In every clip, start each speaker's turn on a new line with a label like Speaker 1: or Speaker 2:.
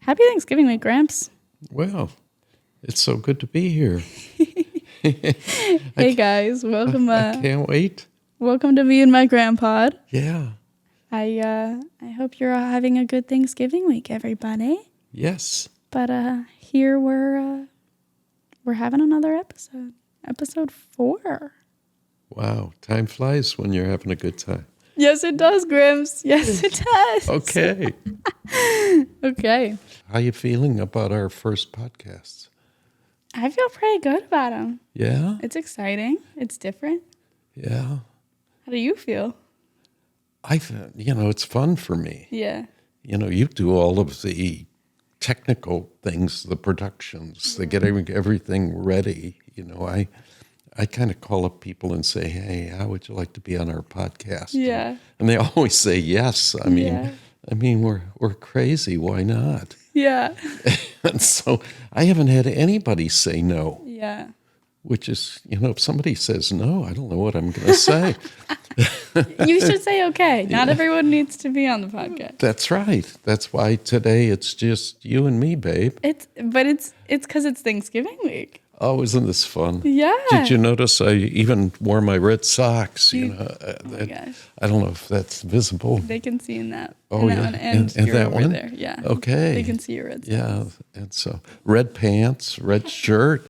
Speaker 1: Happy Thanksgiving week, Gramps.
Speaker 2: Well, it's so good to be here.
Speaker 1: Hey guys, welcome.
Speaker 2: I can't wait.
Speaker 1: Welcome to me and my grandpa.
Speaker 2: Yeah.
Speaker 1: I hope you're all having a good Thanksgiving week, everybody.
Speaker 2: Yes.
Speaker 1: But here we're having another episode 4.
Speaker 2: Wow. Time flies when you're having a good time.
Speaker 1: Yes, it does, Grimms. Yes, it does.
Speaker 2: Okay.
Speaker 1: Okay.
Speaker 2: How you feeling about our first podcasts?
Speaker 1: I feel pretty good about them.
Speaker 2: Yeah.
Speaker 1: It's exciting. It's different.
Speaker 2: Yeah.
Speaker 1: How do you feel?
Speaker 2: It's fun for me.
Speaker 1: Yeah.
Speaker 2: You do all of the technical things, the productions, the getting everything ready. I kind of call up people and say, hey, how would you like to be on our podcast?
Speaker 1: Yeah.
Speaker 2: And they always say yes. I mean, we're crazy. Why not?
Speaker 1: Yeah.
Speaker 2: And so I haven't had anybody say no.
Speaker 1: Yeah.
Speaker 2: Which is, if somebody says no, I don't know what I'm going to say.
Speaker 1: You should say okay. Not everyone needs to be on the podcast.
Speaker 2: That's right. That's why today it's just you and me, babe.
Speaker 1: It's because it's Thanksgiving week.
Speaker 2: Oh, isn't this fun?
Speaker 1: Yeah.
Speaker 2: Did you notice I even wore my red socks?
Speaker 1: Oh my gosh.
Speaker 2: I don't know if that's visible.
Speaker 1: They can see in that.
Speaker 2: Oh,
Speaker 1: in that
Speaker 2: yeah.
Speaker 1: one, and
Speaker 2: And
Speaker 1: you're
Speaker 2: that
Speaker 1: over
Speaker 2: one?
Speaker 1: there. Yeah.
Speaker 2: Okay.
Speaker 1: They can see your red socks.
Speaker 2: Yeah. And so red pants, red shirt,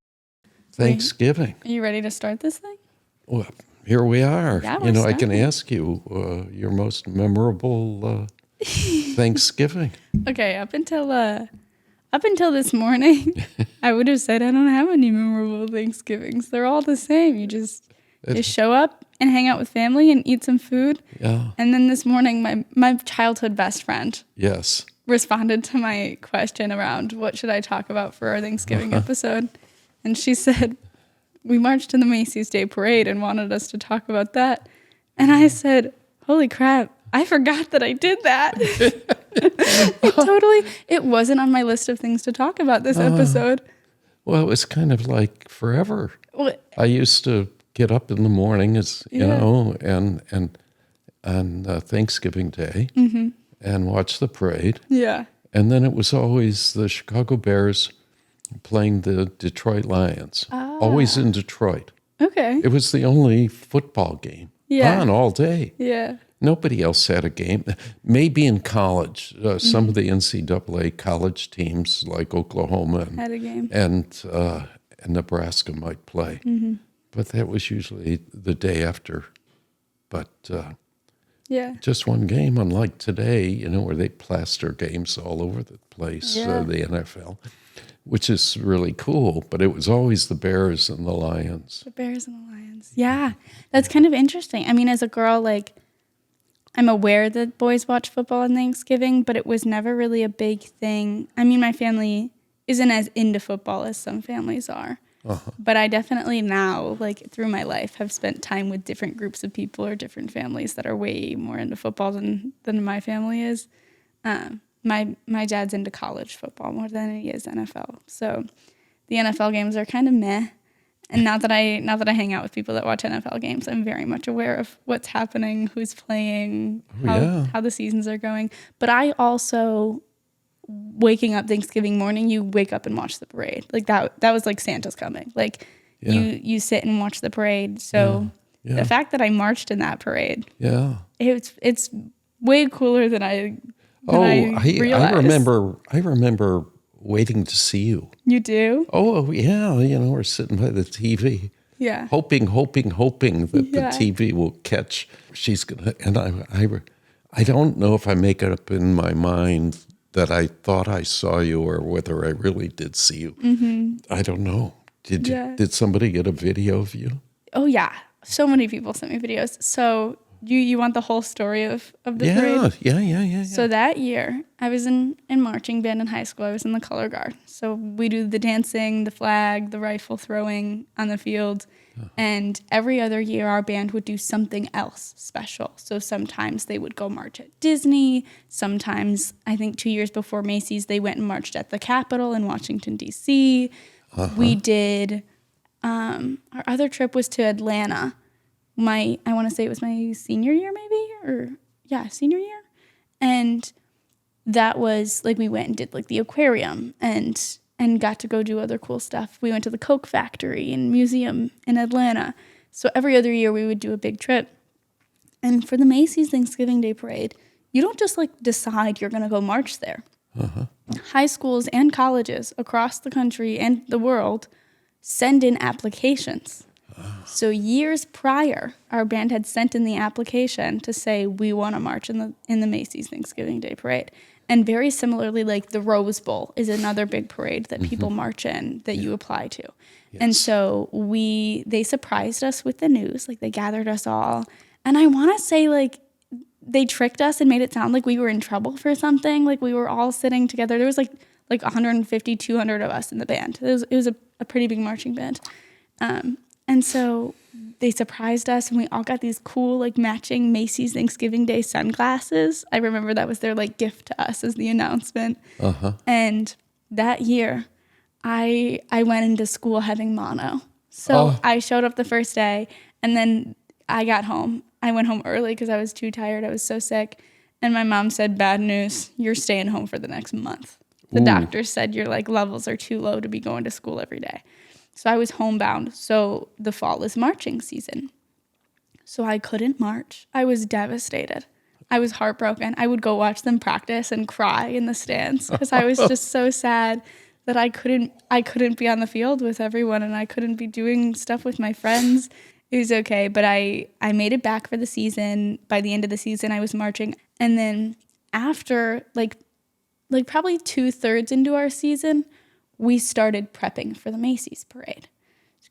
Speaker 2: Thanksgiving.
Speaker 1: Are you ready to start this thing?
Speaker 2: Well, here we are.
Speaker 1: Yeah,
Speaker 2: I can ask you your most memorable Thanksgiving.
Speaker 1: Okay. Up until this morning, I would have said I don't have any memorable Thanksgivings. They're all the same. You just show up and hang out with family and eat some food.
Speaker 2: Yeah.
Speaker 1: And then this morning, my childhood best friend
Speaker 2: Yes.
Speaker 1: responded to my question around what should I talk about for our Thanksgiving episode. And she said, we marched to the Macy's Day Parade and wanted us to talk about that. And I said, holy crap, I forgot that I did that. It wasn't on my list of things to talk about this episode.
Speaker 2: Well, it was kind of like forever.
Speaker 1: Well,
Speaker 2: I used to get up in the morning, and on Thanksgiving Day, and watch the parade.
Speaker 1: yeah.
Speaker 2: And then it was always the Chicago Bears playing the Detroit Lions. Always in Detroit.
Speaker 1: Okay.
Speaker 2: It was the only football game on all day.
Speaker 1: Yeah.
Speaker 2: Nobody else had a game. Maybe in college, some of the NCAA college teams like Oklahoma
Speaker 1: Had a game.
Speaker 2: and Nebraska might play. But that was usually the day after. But
Speaker 1: Yeah.
Speaker 2: just one game, unlike today, where they plaster games all over the place,
Speaker 1: Yeah.
Speaker 2: the NFL, which is really cool. But it was always the Bears and the Lions.
Speaker 1: The Bears and the Lions. Yeah. That's kind of interesting. I mean, as a girl, I'm aware that boys watch football on Thanksgiving, but it was never really a big thing. I mean, my family isn't as into football as some families are. But I definitely now, through my life, have spent time with different groups of people or different families that are way more into football than my family is. My dad's into college football more than he is NFL. So the NFL games are kind of meh. And now that I hang out with people that watch NFL games, I'm very much aware of what's happening, who's playing, how the seasons are going. But I also, waking up Thanksgiving morning, you wake up and watch the parade. That was like Santa's coming. You sit and watch the parade. So the fact that I marched in that parade, it's way cooler than I realized.
Speaker 2: I remember waiting to see you.
Speaker 1: You do?
Speaker 2: Oh, yeah. We're sitting by the TV.
Speaker 1: Yeah.
Speaker 2: Hoping that the TV will catch. She's going to, and I don't know if I make it up in my mind that I thought I saw you or whether I really did see you. Mm-hmm. I don't know. Did somebody get a video of you?
Speaker 1: Oh, yeah. So many people sent me videos. So you want the whole story of the parade?
Speaker 2: Yeah.
Speaker 1: So that year, I was in marching band in high school. I was in the color guard. So we do the dancing, the flag, the rifle throwing on the field. And every other year, our band would do something else special. So sometimes they would go march at Disney. Sometimes, I think 2 years before Macy's, they went and marched at the Capitol in Washington, D.C. We did, our other trip was to Atlanta. I want to say it was my senior year maybe, senior year. And that was like we went and did like the aquarium and got to go do other cool stuff. We went to the Coke factory and museum in Atlanta. So every other year we would do a big trip. And for the Macy's Thanksgiving Day Parade, you don't just like decide you're going to go march there. High schools and colleges across the country and the world send in applications. So years prior, our band had sent in the application to say we want to march in the Macy's Thanksgiving Day Parade. And very similarly, like the Rose Bowl is another big parade that people march in that you apply to. Yes. And so they surprised us with the news, like they gathered us all. And I want to say like they tricked us and made it sound like we were in trouble for something. Like we were all sitting together. There was like 150, 200 of us in the band. It was a pretty big marching band. And so they surprised us and we all got these cool like matching Macy's Thanksgiving Day sunglasses. I remember that was their like gift to us as the announcement. And that year I went into school having mono. So I showed up the first day and then I got home. I went home early because I was too tired. I was so sick. And my mom said, bad news, you're staying home for the next month. The doctor said your like levels are too low to be going to school every day. So I was homebound. So the fall is marching season. So I couldn't march. I was devastated. I was heartbroken. I would go watch them practice and cry in the stands because I was just so sad that I couldn't be on the field with everyone and I couldn't be doing stuff with my friends. It was okay, but I made it back for the season. By the end of the season, I was marching. And then after like probably 2/3 into our season, we started prepping for the Macy's parade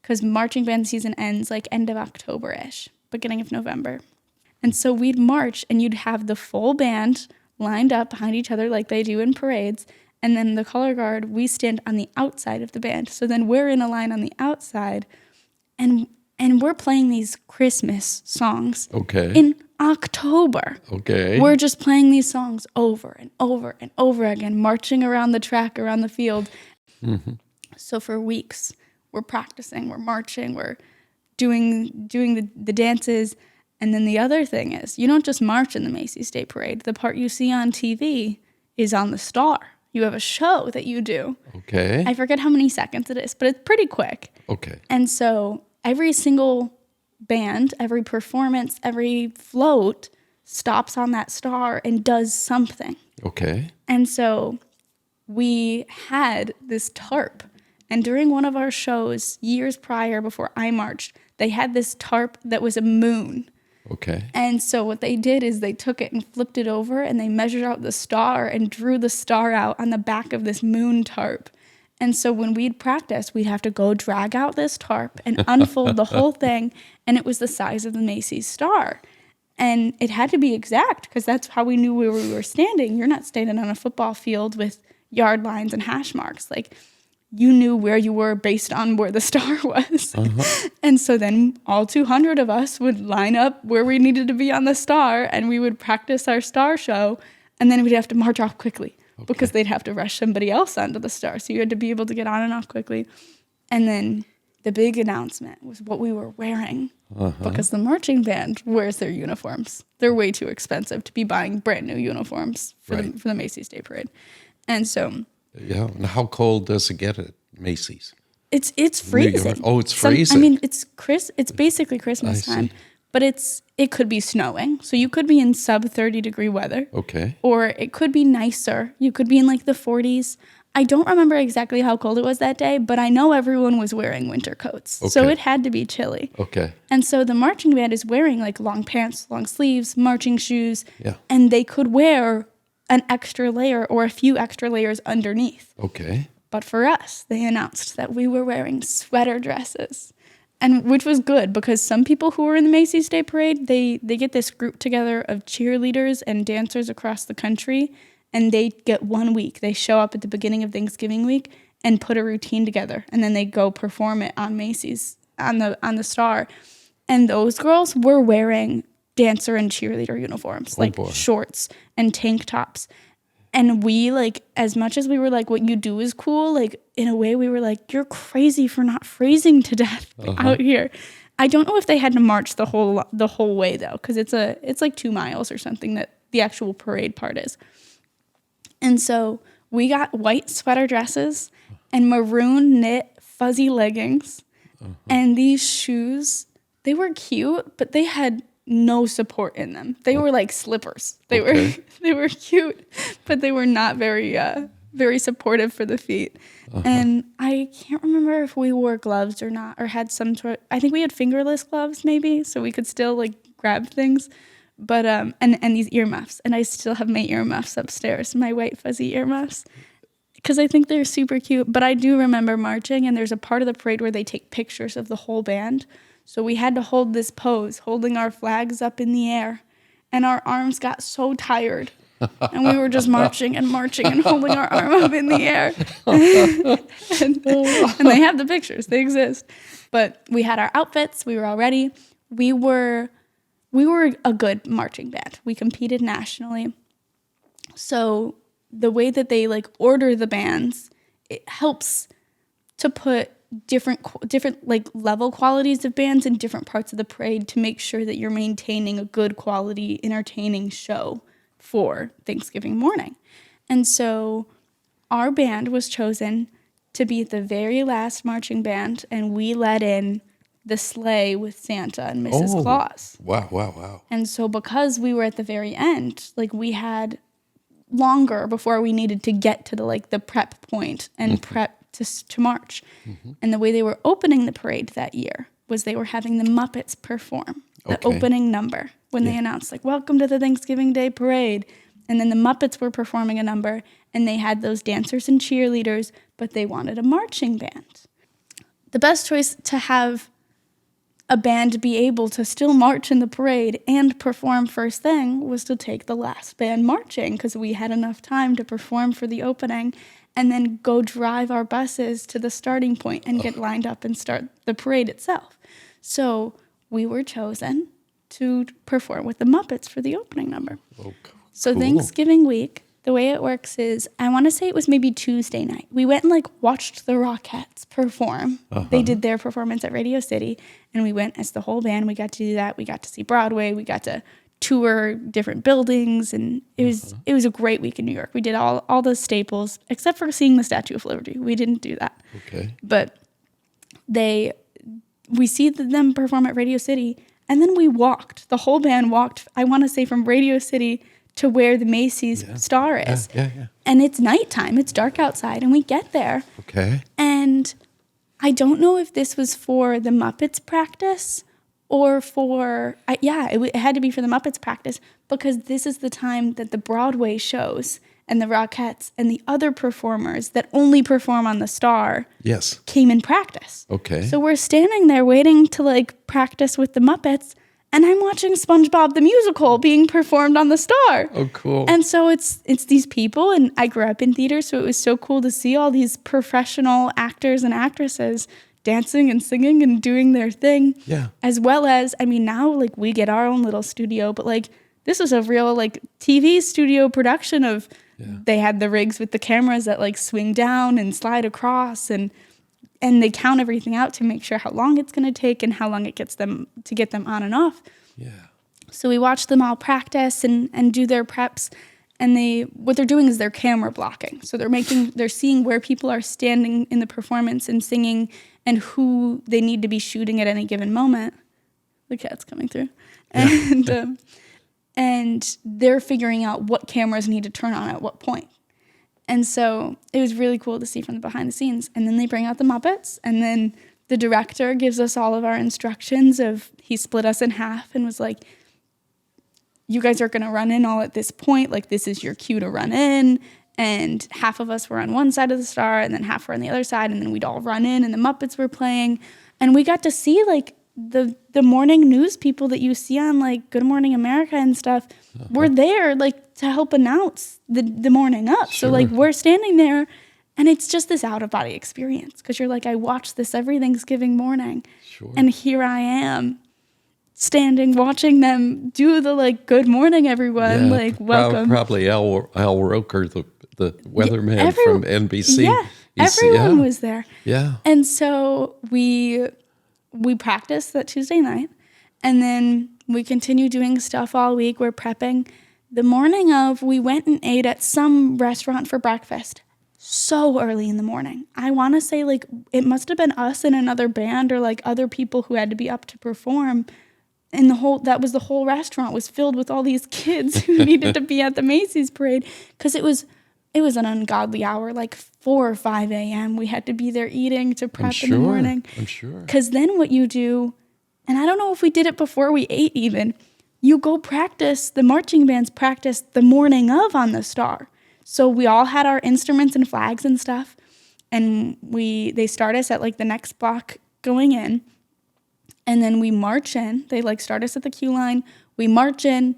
Speaker 1: because marching band season ends like end of October-ish, beginning of November. And so we'd march and you'd have the full band lined up behind each other like they do in parades. And then the color guard, we stand on the outside of the band. So then we're in a line on the outside and we're playing these Christmas songs in October. We're just playing these songs over and over and over again, marching around the track, around the field. So for weeks, we're practicing, we're marching, we're doing the dances. And then the other thing is, you don't just march in the Macy's Day Parade. The part you see on TV is on the star. You have a show that you do. I forget how many seconds it is, but it's pretty quick. And so every single band, every performance, every float stops on that star and does something. And so we had this tarp. And during one of our shows years prior, before I marched, they had this tarp that was a moon. And so what they did is they took it and flipped it over and they measured out the star and drew the star out on the back of this moon tarp. And so when we'd practice, we'd have to go drag out this tarp and unfold the whole thing. And it was the size of the Macy's star. And it had to be exact because that's how we knew where we were standing. You're not standing on a football field with yard lines and hash marks. Like you knew where you were based on where the star was. And so then all 200 of us would line up where we needed to be on the star and we would practice our star show. And then we'd have to march off quickly. Because they'd have to rush somebody else onto the star. So you had to be able to get on and off quickly. And then the big announcement was what we were wearing. Because the marching band wears their uniforms. They're way too expensive to be buying brand new uniforms for the Macy's Day Parade. And so...
Speaker 2: Yeah, and how cold does it get at Macy's?
Speaker 1: It's freezing.
Speaker 2: It's freezing.
Speaker 1: It's basically Christmas time. But it could be snowing. So you could be in sub 30-degree weather. Or it could be nicer. You could be in like the 40s. I don't remember exactly how cold it was that day, but I know everyone was wearing winter coats. So it had to be chilly. And so the marching band is wearing like long pants, long sleeves, marching shoes. And they could wear an extra layer or a few extra layers underneath. But for us, they announced that we were wearing sweater dresses. And which was good because some people who were in the Macy's Day Parade, they get this group together of cheerleaders and dancers across the country, and they get 1 week. They show up at the beginning of Thanksgiving week and put a routine together, and then they go perform it on Macy's on the star. And those girls were wearing dancer and cheerleader uniforms, like shorts and tank tops. And we, like, as much as we were like, what you do is cool, like, in a way we were like, you're crazy for not freezing to death out here. I don't know if they had to march the whole way, though, because it's like 2 miles or something that the actual parade part is. And so we got white sweater dresses and maroon knit fuzzy leggings. And these shoes, they were cute, but they had no support in them. They were like slippers. They were cute, but they were not very supportive for the feet. And I can't remember if we wore gloves or not, or had some sort. I think we had fingerless gloves maybe, so we could still like grab things. But and these earmuffs, and I still have my earmuffs upstairs, my white fuzzy earmuffs, because I think they're super cute. But I do remember marching, and there's a part of the parade where they take pictures of the whole band. So we had to hold this pose, holding our flags up in the air, and our arms got so tired. And we were just marching and holding our arm up in the air. and they have the pictures. They exist. But we had our outfits. We were all ready. We were a good marching band. We competed nationally. So the way that they like order the bands, it helps to put different like level qualities of bands in different parts of the parade to make sure that you're maintaining a good quality, entertaining show for Thanksgiving morning. And so our band was chosen to be the very last marching band, and we let in the sleigh with Santa and Mrs. Claus.
Speaker 2: Wow.
Speaker 1: And so because we were at the very end, like we had longer before we needed to get to the prep point and prep to march. And the way they were opening the parade that year was they were having the Muppets perform the opening number when they announced like, welcome to the Thanksgiving Day parade. And then the Muppets were performing a number, and they had those dancers and cheerleaders, but they wanted a marching band. The best choice to have a band be able to still march in the parade and perform first thing was to take the last band marching, because we had enough time to perform for the opening and then go drive our buses to the starting point and get lined up and start the parade itself. So we were chosen to perform with the Muppets for the opening number. So Thanksgiving week, the way it works is, I want to say it was maybe Tuesday night. We went and like watched the Rockettes perform. They did their performance at Radio City, and we went as the whole band. We got to do that. We got to see Broadway. We got to tour different buildings, and it was a great week in New York. We did all the staples except for seeing the Statue of Liberty. We didn't do that. But we see them perform at Radio City, and then we walked. The whole band walked, I want to say, from Radio City to where the Macy's Star is. And it's nighttime. It's dark outside, and we get there. And I don't know if this was for the Muppets practice or for, it had to be for the Muppets practice, because this is the time that the Broadway shows and the Rockettes and the other performers that only perform on the Star came in practice. So we're standing there waiting to like practice with the Muppets, and I'm watching SpongeBob the Musical being performed on the Star. And so it's these people, and I grew up in theater, so it was so cool to see all these professional actors and actresses dancing and singing and doing their thing. As well as, I mean, now like we get our own little studio, but like this was a real like TV studio production of, they had the rigs with the cameras that like swing down and slide across, and they count everything out to make sure how long it's going to take and how long it gets them to get them on and off. So we watch them all practice and do their preps, and what they're doing is they're camera blocking. So they're seeing where people are standing in the performance and singing and who they need to be shooting at any given moment. The cat's coming through. And they're figuring out what cameras need to turn on at what point. And so it was really cool to see from the behind the scenes. And then they bring out the Muppets, and then the director gives us all of our instructions he split us in half and was like, you guys are going to run in all at this point. Like, this is your cue to run in. And half of us were on one side of the Star, and then half were on the other side. And then we'd all run in, and the Muppets were playing. And we got to see like the morning news people that you see on like Good Morning America and stuff were there like to help announce the morning up. So like we're standing there, and it's just this out of body experience, because you're like, I watched this every Thanksgiving morning, and here I am standing watching them do the like good morning everyone, like welcome.
Speaker 2: Probably Al Roker, the weatherman from NBC.
Speaker 1: Everyone was there. And so we practiced that Tuesday night, and then we continue doing stuff all week. We're prepping, The morning of, we went and ate at some restaurant for breakfast so early in the morning. I want to say like it must have been us and another band or like other people who had to be up to perform. And the whole restaurant was filled with all these kids who needed to be at the Macy's parade because it was an ungodly hour, like 4 or 5 a.m. We had to be there eating to prep in the morning.
Speaker 2: I'm sure.
Speaker 1: Because then what you do, and I don't know if we did it before we ate even, you go practice, the marching bands practice the morning of on the Star. So we all had our instruments and flags and stuff, and they start us at like the next block going in, and then we march in. They like start us at the queue line. We march in,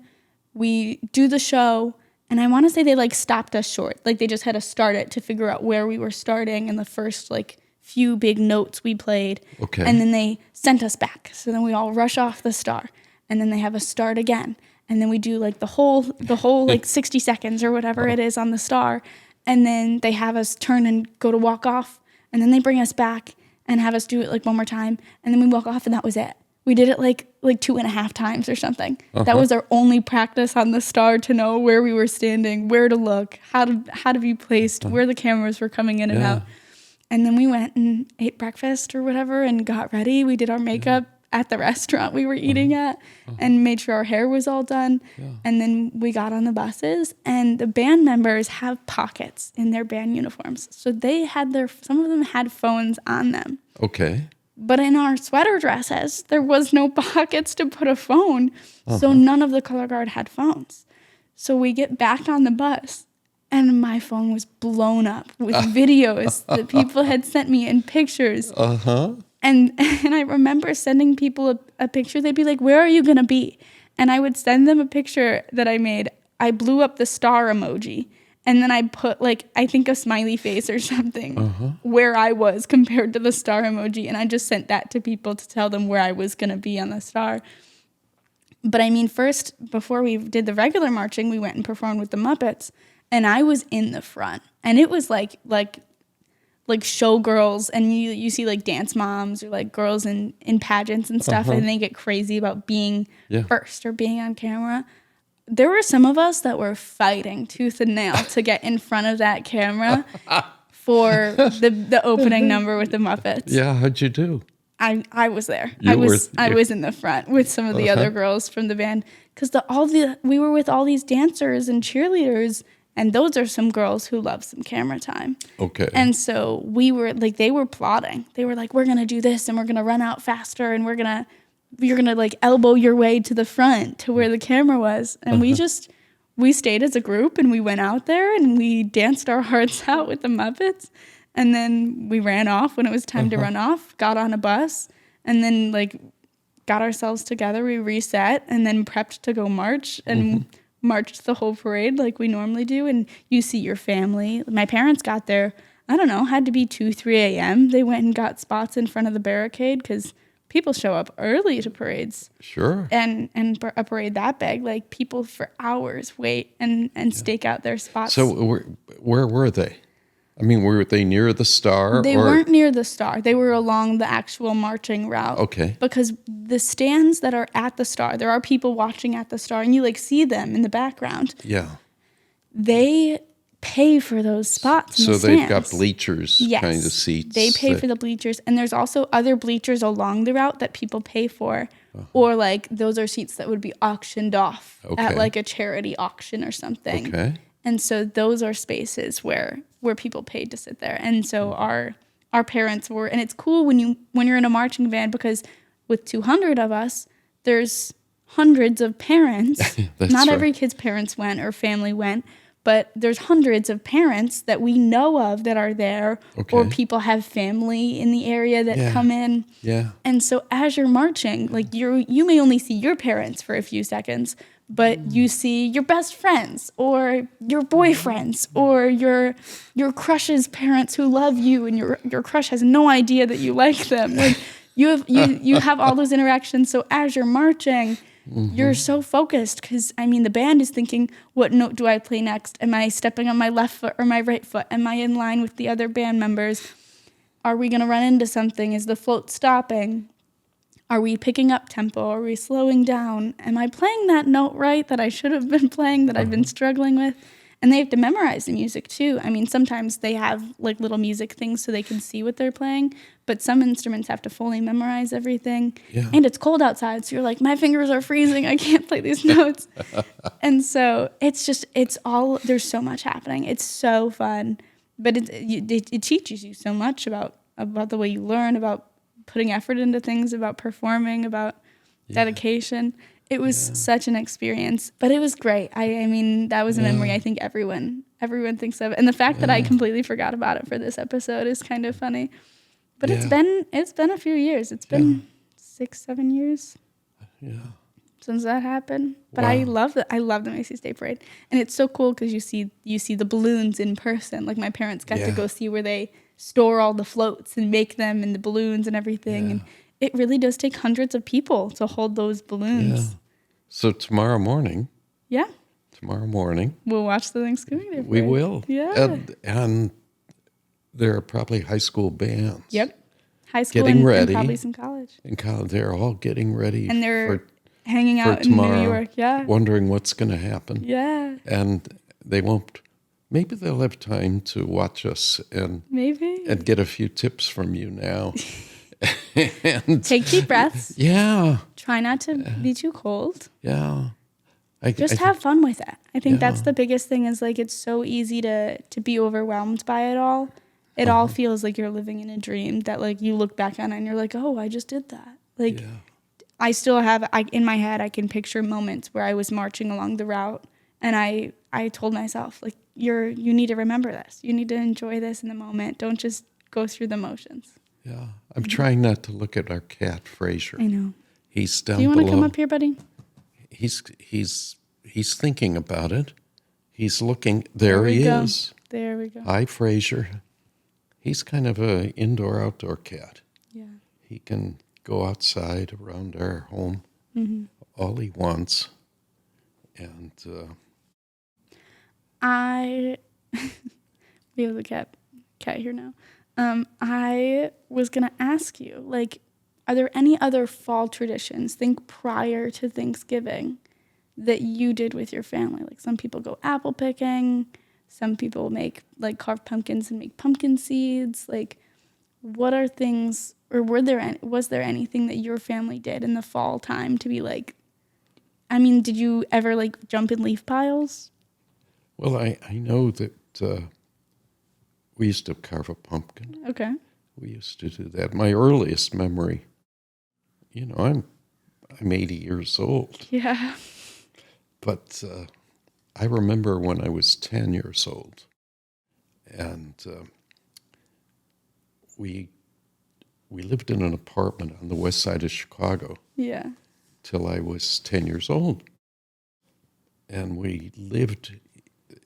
Speaker 1: we do the show, and I want to say they like stopped us short. Like they just had to start it to figure out where we were starting and the first like few big notes we played.
Speaker 2: Okay.
Speaker 1: And then they sent us back. So then we all rush off the Star, and then they have us start again. And then we do like the whole like 60 seconds or whatever it is on the Star. And then they have us turn and go to walk off. And then they bring us back and have us do it like one more time. And then we walk off, and that was it. We did it like 2.5 times or something. That was our only practice on the Star to know where we were standing, where to look, how to be placed, where the cameras were coming in and out. And then we went and ate breakfast or whatever and got ready. We did our makeup at the restaurant we were eating at and made sure our hair was all done. And then we got on the buses, and the band members have pockets in their band uniforms. So they had some of them had phones on them.
Speaker 2: Okay.
Speaker 1: But in our sweater dresses, there was no pockets to put a phone. So none of the color guard had phones. So we get back on the bus, and my phone was blown up with videos that people had sent me and pictures. And I remember sending people a picture. They'd be like, "Where are you going to be?" And I would send them a picture that I made. I blew up the star emoji. And then I put like, I think a smiley face or something where I was compared to the star emoji. And I just sent that to people to tell them where I was going to be on the Star. But I mean, first, before we did the regular marching, we went and performed with the Muppets. And I was in the front. And it was like showgirls, and you see like dance moms or like girls in pageants and stuff, and they get crazy about being first or being on camera. There were some of us that were fighting tooth and nail to get in front of that camera for the opening number with the Muppets.
Speaker 2: Yeah, how'd you do?
Speaker 1: I was there. I was in the front with some of the other girls from the band, because we were with all these dancers and cheerleaders. And those are some girls who love some camera time. Okay. And so we were like, they were plotting. They were like, we're going to do this, and we're going to run out faster, and you're going to like elbow your way to the front to where the camera was. And we stayed as a group, and we went out there and we danced our hearts out with the Muppets. And then we ran off when it was time to run off, got on a bus, and then like got ourselves together. We reset and then prepped to go march and marched the whole parade like we normally do. And you see your family. My parents got there, I don't know, had to be 2, 3 a.m. They went and got spots in front of the barricade because people show up early to parades. Sure. And a parade that big, like people for hours wait and stake out their spots.
Speaker 2: So where were they? I mean, were they near the Star?
Speaker 1: They weren't near the Star. They were along the actual marching route. Okay. Because the stands that are at the Star, there are people watching at the Star, and you like see them in the background. Yeah. They pay for those spots in the stands.
Speaker 2: So they've got bleachers kind of seats.
Speaker 1: They pay for the bleachers. And there's also other bleachers along the route that people pay for. Or like those are seats that would be auctioned off at like a charity auction or something. Okay. And so those are spaces where people paid to sit there. And so our parents were, and it's cool when you're in a marching band, because with 200 of us, there's hundreds of parents. Not every kid's parents went or family went, but there's hundreds of parents that we know of that are there, or people have family in the area that come in. Yeah. And so as you're marching, like you may only see your parents for a few seconds, but you see your best friends or your boyfriends or your crush's parents who love you, and your crush has no idea that you like them. Like you have all those interactions. So as you're marching, you're so focused, because I mean the band is thinking, what note do I play next? Am I stepping on my left foot or my right foot? Am I in line with the other band members? Are we going to run into something? Is the float stopping? Are we picking up tempo? Are we slowing down? Am I playing that note right that I should have been playing that I've been struggling with? And they have to memorize the music too. I mean, sometimes they have like little music things so they can see what they're playing, but some instruments have to fully memorize everything.
Speaker 2: Yeah.
Speaker 1: And it's cold outside, so you're like, my fingers are freezing. I can't play these notes. And so there's so much happening. It's so fun, but it teaches you so much about the way you learn, about putting effort into things, about performing, about dedication. It was such an experience, but it was great. I mean, that was a memory I think everyone thinks of. And the fact that I completely forgot about it for this episode is kind of funny. But it's been a few years. It's been 6-7 years since that happened. But I love the Macy's Day Parade. And it's so cool because you see the balloons in person. Like my parents got to go see where they store all the floats and make them and the balloons and everything.
Speaker 2: Yeah.
Speaker 1: And it really does take hundreds of people to hold those balloons.
Speaker 2: Yeah. So tomorrow morning,
Speaker 1: Yeah.
Speaker 2: we'll
Speaker 1: watch the Thanksgiving Day Parade.
Speaker 2: We will.
Speaker 1: Yeah.
Speaker 2: And there are probably high school bands.
Speaker 1: Yep. High school
Speaker 2: Getting
Speaker 1: and
Speaker 2: ready.
Speaker 1: probably some college.
Speaker 2: In college, they're all getting ready
Speaker 1: And they're
Speaker 2: for
Speaker 1: hanging out in
Speaker 2: tomorrow,
Speaker 1: New York. Yeah.
Speaker 2: wondering what's going to happen.
Speaker 1: Yeah.
Speaker 2: And they won't. Maybe they'll have time to watch us and
Speaker 1: Maybe.
Speaker 2: get a few tips from you now. And
Speaker 1: Take deep breaths.
Speaker 2: yeah,
Speaker 1: Try not to be too cold.
Speaker 2: yeah.
Speaker 1: Just have fun with it. I think that's the biggest thing is like it's so easy to be overwhelmed by it all. It all feels like you're living in a dream that like you look back on it and you're like, oh, I just did that. Like I still have in my head I can picture moments where I was marching along the route and I told myself like you need to remember this. You need to enjoy this in the moment. Don't just go through the motions.
Speaker 2: Yeah, I'm trying not to look at our cat Fraser.
Speaker 1: I know.
Speaker 2: He's down
Speaker 1: Do you want
Speaker 2: below.
Speaker 1: to come up here, buddy?
Speaker 2: He's thinking about it. He's looking. There he
Speaker 1: go.
Speaker 2: is.
Speaker 1: There we go.
Speaker 2: Hi, Fraser. He's kind of a indoor-outdoor cat.
Speaker 1: Yeah.
Speaker 2: He can go outside around our home all he wants. And
Speaker 1: we have the cat here now. I was gonna ask you, like, are there any other fall traditions, think prior to Thanksgiving, that you did with your family? Like some people go apple picking, some people carve pumpkins and make pumpkin seeds. Like, what are things, or was there anything that your family did in the fall time to be like, I mean, did you ever like jump in leaf piles?
Speaker 2: well, I know that we used to carve a pumpkin.
Speaker 1: Okay.
Speaker 2: We used to do that. My earliest memory, I'm 80 years old,
Speaker 1: Yeah.
Speaker 2: but I remember when I was 10 years old, and we lived in an apartment on the west side of Chicago
Speaker 1: Yeah.
Speaker 2: till I was 10 years old. And we lived,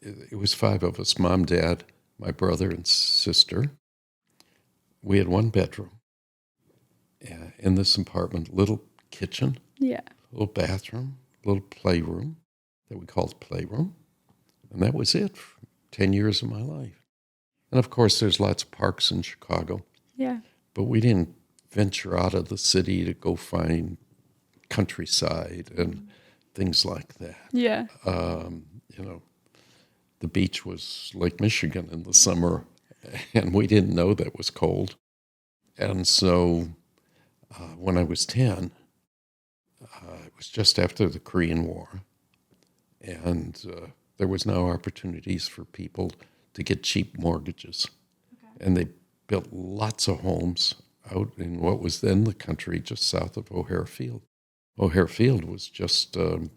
Speaker 2: it was 5 of us, mom, dad, my brother, and sister. We had 1 bedroom in this apartment, little kitchen,
Speaker 1: Yeah.
Speaker 2: little bathroom, little playroom that we called playroom. And that was it for 10 years of my life. And of course, there's lots of parks in Chicago,
Speaker 1: Yeah.
Speaker 2: but we didn't venture out of the city to go find countryside and things like that.
Speaker 1: Yeah.
Speaker 2: The beach was Lake Michigan in the summer, and we didn't know that was cold. And so when I was 10, it was just after the Korean War, and there was no opportunities for people to get cheap mortgages. Okay. And they built lots of homes out in what was then the country just south of O'Hare Field. O'Hare Field was just a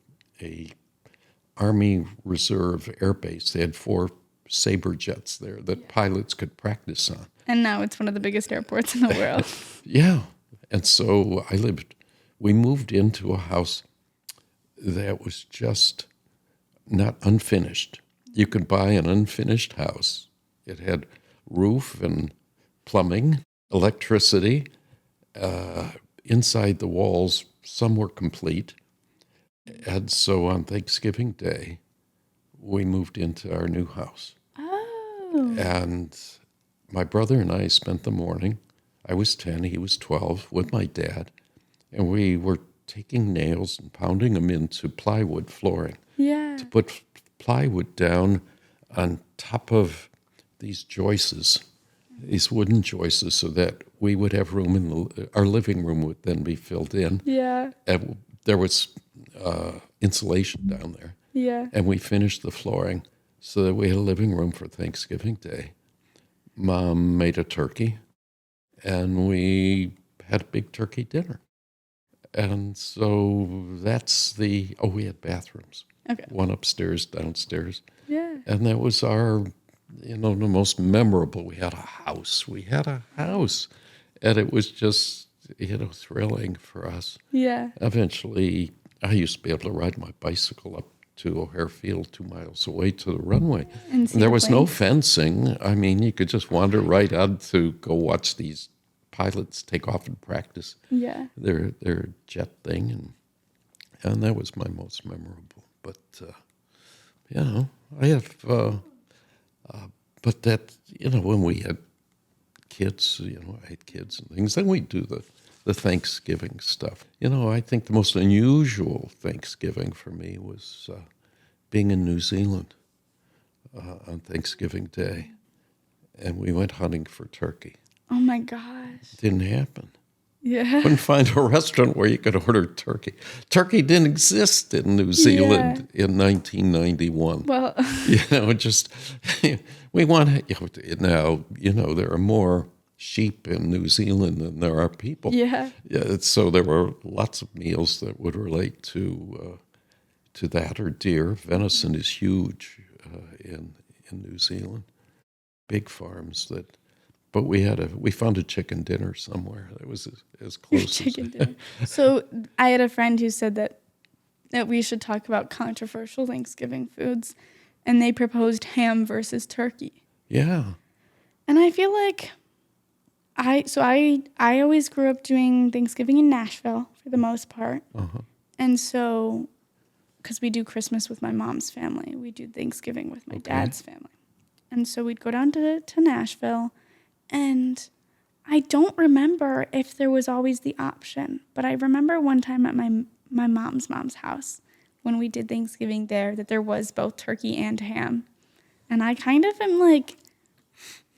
Speaker 2: Army Reserve air base. They had 4 Sabre jets there that pilots could practice on.
Speaker 1: And now it's one of the biggest airports in the world.
Speaker 2: Yeah. And so we moved into a house that was just not unfinished. You could buy an unfinished house. It had roof and plumbing, electricity. Inside the walls, some were complete. And so on Thanksgiving Day, we moved into our new house.
Speaker 1: Oh.
Speaker 2: And my brother and I spent the morning, I was 10, he was 12, with my dad. and we were taking nails and pounding them into plywood flooring.
Speaker 1: Yeah.
Speaker 2: To put plywood down on top of these joists, these wooden joists, so that we would have room in our living room would then be filled in.
Speaker 1: Yeah.
Speaker 2: And there was insulation down there.
Speaker 1: Yeah.
Speaker 2: And we finished the flooring so that we had a living room for Thanksgiving Day. Mom made a turkey, and we had a big turkey dinner. And so that's we had bathrooms.
Speaker 1: Okay.
Speaker 2: One upstairs, downstairs.
Speaker 1: Yeah.
Speaker 2: And that was our, the most memorable. We had a house. And it was just, thrilling for us.
Speaker 1: Yeah.
Speaker 2: Eventually, I used to be able to ride my bicycle up to O'Hare Field 2 miles away to the runway.
Speaker 1: And see
Speaker 2: there
Speaker 1: the
Speaker 2: was no
Speaker 1: planes.
Speaker 2: fencing. I mean, you could just wander right out to go watch these pilots take off and practice
Speaker 1: Yeah.
Speaker 2: their jet thing. And that was my most memorable. But, I have, but that, when we had kids, I had kids and things, then we'd do the Thanksgiving stuff. I think the most unusual Thanksgiving for me was being in New Zealand on Thanksgiving Day. And we went hunting for turkey.
Speaker 1: Oh my gosh.
Speaker 2: Didn't happen.
Speaker 1: Yeah.
Speaker 2: Couldn't find a restaurant where you could order turkey. Turkey didn't exist in New Zealand in 1991.
Speaker 1: Well,
Speaker 2: Just we want now. There are more sheep in New Zealand than there are people.
Speaker 1: yeah.
Speaker 2: So there were lots of meals that would relate to that or deer. Venison is huge in New Zealand. Big farms that. But we found a chicken dinner somewhere. That was as close
Speaker 1: Chicken
Speaker 2: as
Speaker 1: dinner. So I had a friend who said that we should talk about controversial Thanksgiving foods, and they proposed ham versus turkey.
Speaker 2: Yeah.
Speaker 1: And I feel like I always grew up doing Thanksgiving in Nashville for the most part.
Speaker 2: Uh-huh.
Speaker 1: And so, because we do Christmas with my mom's family, we do Thanksgiving with my dad's family. And so we'd go down to Nashville, and I don't remember if there was always the option, but I remember one time at my mom's house when we did Thanksgiving there that there was both turkey and ham. And I kind of am like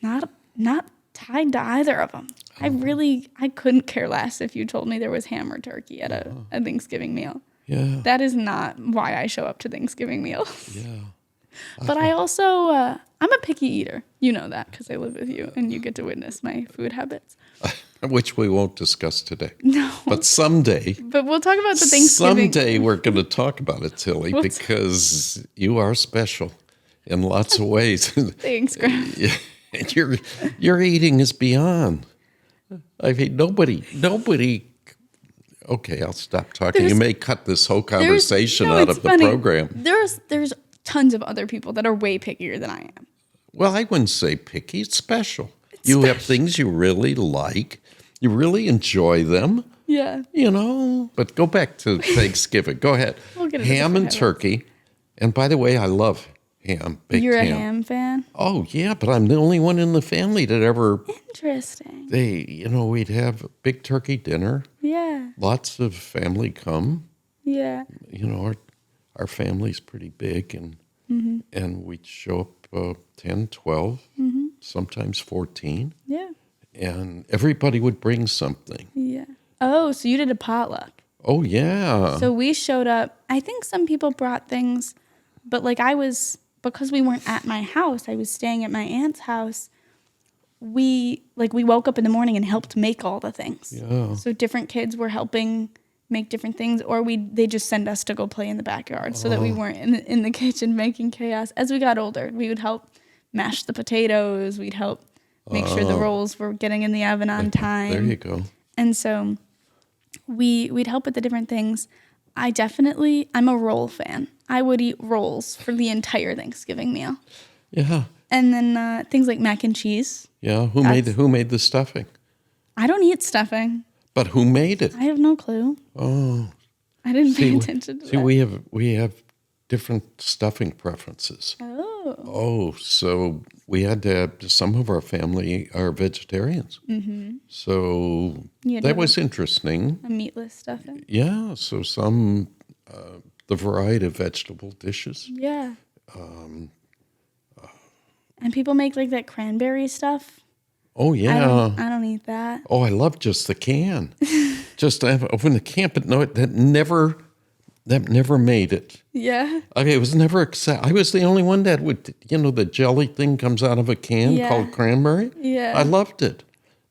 Speaker 1: not tied to either of them. I couldn't care less if you told me there was ham or turkey at a Thanksgiving meal.
Speaker 2: Yeah.
Speaker 1: That is not why I show up to Thanksgiving meals.
Speaker 2: Yeah.
Speaker 1: But I also, I'm a picky eater. You know that because I live with you and you get to witness my food habits.
Speaker 2: Which we won't discuss today.
Speaker 1: No.
Speaker 2: But someday.
Speaker 1: But we'll talk about the Thanksgiving.
Speaker 2: Someday we're going to talk about it, Tilly, because you are special in lots of ways.
Speaker 1: Thanks, Graham.
Speaker 2: And your eating is beyond. I mean, nobody. Okay, I'll stop talking. You may cut this whole conversation out of the program.
Speaker 1: There's tons of other people that are way pickier than I am.
Speaker 2: Well, I wouldn't say picky. It's special. You have things you really like. You really enjoy them.
Speaker 1: Yeah.
Speaker 2: But go back to Thanksgiving. Go ahead.
Speaker 1: We'll get into
Speaker 2: Ham and
Speaker 1: habits.
Speaker 2: turkey. And by the way, I love ham. Baked
Speaker 1: You're
Speaker 2: ham.
Speaker 1: a ham fan?
Speaker 2: Oh, yeah, but I'm the only one in the family that ever,
Speaker 1: Interesting.
Speaker 2: we'd have a big turkey dinner.
Speaker 1: Yeah.
Speaker 2: Lots of family come.
Speaker 1: Yeah.
Speaker 2: Our family's pretty big, and we'd show up 10, 12, sometimes 14.
Speaker 1: Yeah.
Speaker 2: And everybody would bring something.
Speaker 1: Yeah. Oh, so you did a potluck.
Speaker 2: Oh, yeah.
Speaker 1: So we showed up. I think some people brought things, but because we weren't at my house, I was staying at my aunt's house. We woke up in the morning and helped make all the things.
Speaker 2: Yeah.
Speaker 1: So different kids were helping make different things, or they just send us to go play in the backyard so that we weren't in the kitchen making chaos. As we got older, we would help mash the potatoes. We'd help make sure the rolls were getting in the oven on time.
Speaker 2: There you go.
Speaker 1: And so we'd help with the different things. I'm a roll fan. I would eat rolls for the entire Thanksgiving meal.
Speaker 2: Yeah.
Speaker 1: And then things like mac and cheese.
Speaker 2: Yeah. Who made the stuffing?
Speaker 1: I don't eat stuffing.
Speaker 2: But who made it?
Speaker 1: I have no clue.
Speaker 2: Oh.
Speaker 1: I didn't pay attention to that.
Speaker 2: We have different stuffing preferences.
Speaker 1: Oh.
Speaker 2: Oh, so we had to have, some of our family are vegetarians. So
Speaker 1: You had to
Speaker 2: that
Speaker 1: have
Speaker 2: was interesting.
Speaker 1: a meatless stuffing.
Speaker 2: Yeah, so some, the variety of vegetable dishes.
Speaker 1: Yeah. And people make like that cranberry stuff.
Speaker 2: Oh, yeah.
Speaker 1: I don't eat that.
Speaker 2: Oh, I love just the can. Just to open the can, but no, that never made it.
Speaker 1: Yeah.
Speaker 2: Okay, it was never I was the only one that would, the jelly thing comes out of a can
Speaker 1: Yeah.
Speaker 2: called cranberry.
Speaker 1: Yeah.
Speaker 2: I loved it.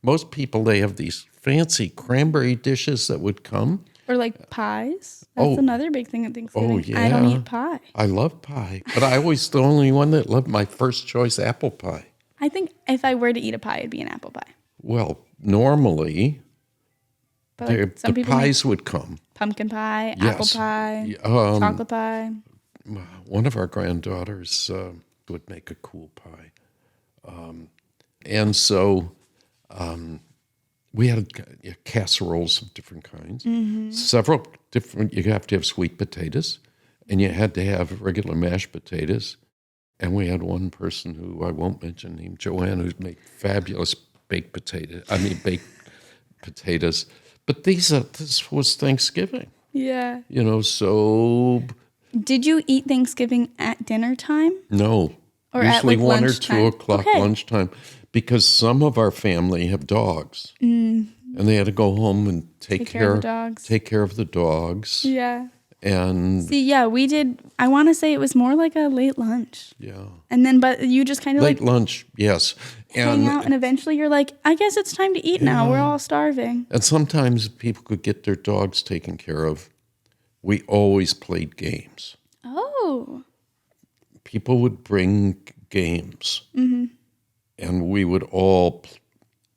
Speaker 2: Most people, they have these fancy cranberry dishes that would come.
Speaker 1: Or like pies. That's
Speaker 2: Oh.
Speaker 1: another big thing at Thanksgiving.
Speaker 2: Oh, yeah.
Speaker 1: I don't eat pie.
Speaker 2: I love pie, but I was the only one that loved my first choice apple pie.
Speaker 1: I think if I were to eat a pie, it'd be an apple pie.
Speaker 2: Well, normally
Speaker 1: But like, some
Speaker 2: the
Speaker 1: people make
Speaker 2: pies would come.
Speaker 1: pumpkin pie, apple
Speaker 2: Yes.
Speaker 1: pie,
Speaker 2: Um,
Speaker 1: chocolate pie.
Speaker 2: One of our granddaughters would make a cool pie. And so we had casseroles of different kinds, several different, you have to have sweet potatoes, and you had to have regular mashed potatoes. And we had one person who I won't mention, named Joanne, who made fabulous baked potatoes. But this was Thanksgiving,
Speaker 1: Yeah.
Speaker 2: so
Speaker 1: Did you eat Thanksgiving at dinner time?
Speaker 2: no.
Speaker 1: Or at,
Speaker 2: Usually
Speaker 1: like,
Speaker 2: 1 or
Speaker 1: lunchtime?
Speaker 2: 2 o'clock
Speaker 1: Okay.
Speaker 2: lunchtime, because some of our family have dogs, and they had to go home and take
Speaker 1: care of the dogs.
Speaker 2: Take care of the dogs,
Speaker 1: Yeah.
Speaker 2: and
Speaker 1: See, yeah, we did. I want to say it was more like a late lunch.
Speaker 2: yeah,
Speaker 1: And then, but you just kind of
Speaker 2: late
Speaker 1: like
Speaker 2: lunch, yes,
Speaker 1: hang out, and eventually you're like, I guess it's time to eat now. We're all starving.
Speaker 2: and sometimes people could get their dogs taken care of. We always played games.
Speaker 1: Oh.
Speaker 2: People would bring games, and we would all,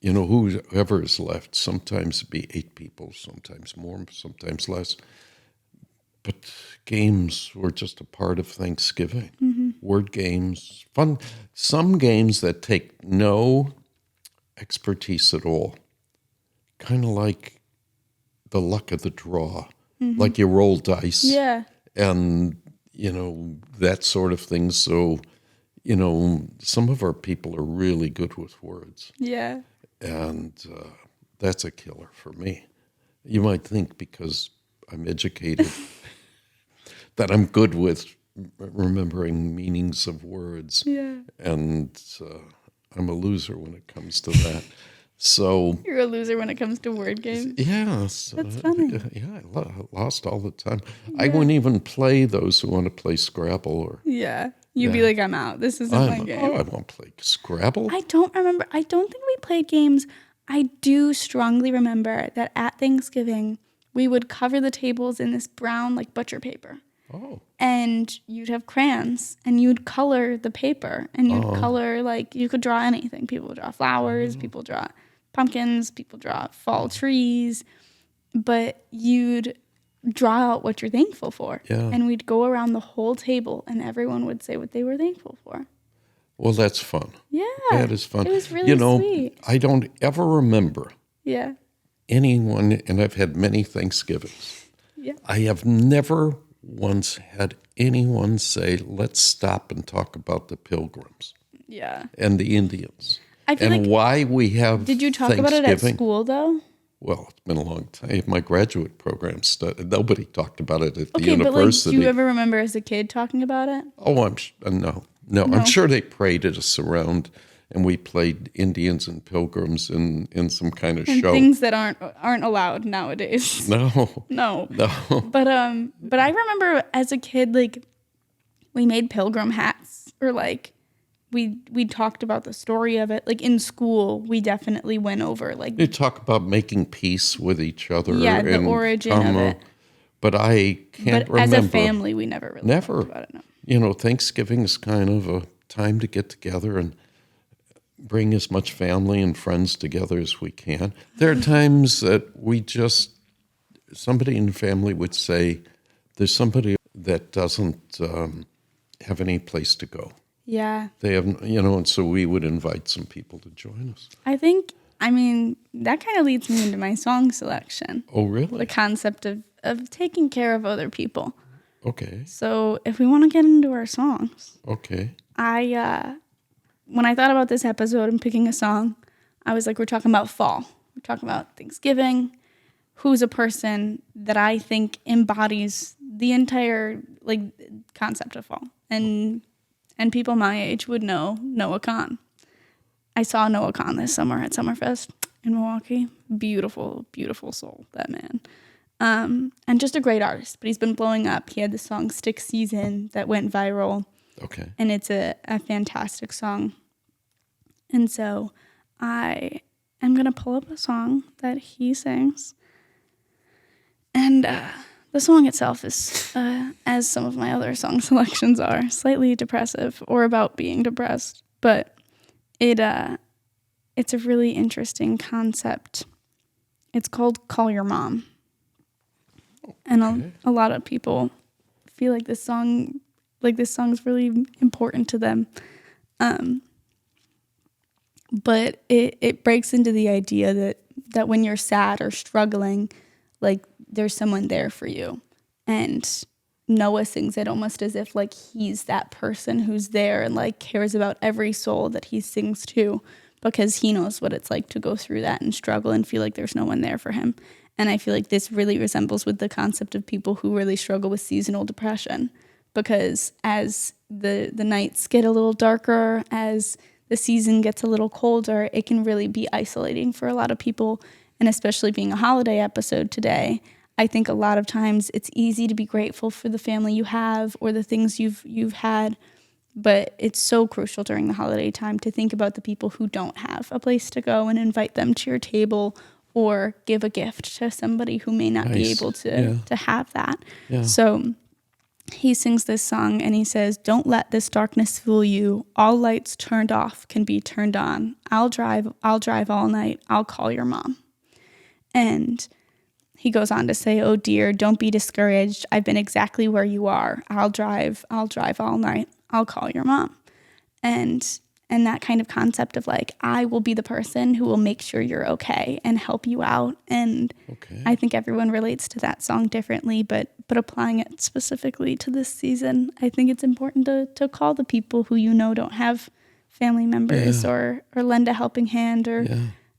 Speaker 2: whoever is left. Sometimes it'd be 8 people, sometimes more, sometimes less. But games were just a part of Thanksgiving. Word games, fun. Some games that take no expertise at all, kind of like the luck of the draw, like you roll dice.
Speaker 1: Yeah.
Speaker 2: And, that sort of thing. So, some of our people are really good with words.
Speaker 1: Yeah.
Speaker 2: And that's a killer for me. You might think because I'm educated that I'm good with remembering meanings of words.
Speaker 1: Yeah.
Speaker 2: And I'm a loser when it comes to that. So,
Speaker 1: You're a loser when it comes to word games.
Speaker 2: yeah.
Speaker 1: That's funny.
Speaker 2: Yeah, I lost all the time. I wouldn't even play those who want to play Scrabble or...
Speaker 1: Yeah. You'd be
Speaker 2: Yeah.
Speaker 1: like, I'm out. This isn't my game.
Speaker 2: I won't play Scrabble.
Speaker 1: I don't remember. I don't think we played games. I do strongly remember that at Thanksgiving, we would cover the tables in this brown, like, butcher paper.
Speaker 2: Oh,
Speaker 1: And you'd have crayons, and you'd color the paper, and you'd color, like, you could draw anything. People would draw flowers, people draw pumpkins, people draw fall trees, but you'd draw out what you're thankful for.
Speaker 2: Yeah.
Speaker 1: And we'd go around the whole table, and everyone would say what they were thankful for.
Speaker 2: well, that's fun.
Speaker 1: Yeah.
Speaker 2: That is fun.
Speaker 1: It was really sweet.
Speaker 2: I don't ever remember
Speaker 1: Yeah.
Speaker 2: anyone, and I've had many Thanksgivings.
Speaker 1: Yeah.
Speaker 2: I have never once had anyone say, let's stop and talk about the Pilgrims
Speaker 1: Yeah.
Speaker 2: and the Indians
Speaker 1: I feel
Speaker 2: and
Speaker 1: like,
Speaker 2: why we have
Speaker 1: did you talk about it at
Speaker 2: Thanksgiving.
Speaker 1: school, though?
Speaker 2: Well, it's been a long time. My graduate program, nobody talked about it at the
Speaker 1: Okay, but, like,
Speaker 2: university.
Speaker 1: do you ever remember as a kid talking about it?
Speaker 2: Oh, no. I'm sure they paraded us around, and we played Indians and Pilgrims in some kind of
Speaker 1: And
Speaker 2: show.
Speaker 1: things that aren't allowed nowadays.
Speaker 2: No,
Speaker 1: No.
Speaker 2: no.
Speaker 1: But I remember as a kid, like, we made pilgrim hats, or like we talked about the story of it. Like, in school, we definitely went over, like,
Speaker 2: They talk about making peace with each other.
Speaker 1: Yeah, the
Speaker 2: and
Speaker 1: origin of
Speaker 2: karma,
Speaker 1: it.
Speaker 2: But I can't
Speaker 1: but
Speaker 2: remember.
Speaker 1: as a family, we never really
Speaker 2: Never.
Speaker 1: talked about it. No.
Speaker 2: Thanksgiving is kind of a time to get together and bring as much family and friends together as we can. There are times that somebody in the family would say, there's somebody that doesn't have any place to go.
Speaker 1: Yeah.
Speaker 2: They have, and so we would invite some people to join us.
Speaker 1: I mean, that kind of leads me into my song selection.
Speaker 2: Oh, really?
Speaker 1: The concept of taking care of other people.
Speaker 2: Okay.
Speaker 1: So if we want to get into our songs,
Speaker 2: Okay.
Speaker 1: when I thought about this episode and picking a song, I was like, we're talking about fall. We're talking about Thanksgiving. Who's a person that I think embodies the entire like concept of fall? And people my age would know Noah Kahan. I saw Noah Kahan this summer at Summerfest in Milwaukee. Beautiful, beautiful soul, that man. And just a great artist, but he's been blowing up. He had the song Stick Season that went viral.
Speaker 2: Okay.
Speaker 1: And it's a fantastic song. And so I am going to pull up a song that he sings. And the song itself is, as some of my other song selections are, slightly depressive or about being depressed. But it's a really interesting concept. It's called Call Your Mom. And a lot of people feel like this song's really important to them. But it breaks into the idea that when you're sad or struggling, like there's someone there for you. And Noah sings it almost as if like he's that person who's there and like cares about every soul that he sings to, because he knows what it's like to go through that and struggle and feel like there's no one there for him. And I feel like this really resembles with the concept of people who really struggle with seasonal depression, because as the nights get a little darker, as the season gets a little colder, it can really be isolating for a lot of people. And especially being a holiday episode today, I think a lot of times it's easy to be grateful for the family you have or the things you've had, but it's so crucial during the holiday time to think about the people who don't have a place to go and invite them to your table, or give a gift to somebody who may not be able to have that. Yeah. So he sings this song and he says, "Don't let this darkness fool you. All lights turned off can be turned on. I'll drive all night. I'll call your mom." And he goes on to say, "Oh dear, don't be discouraged. I've been exactly where you are. I'll drive all night. I'll call your mom." And that kind of concept of like, I will be the person who will make sure you're okay and help you out. And I think everyone relates to that song differently, but applying it specifically to this season, I think it's important to call the people who you know don't have family members or lend a helping hand. Or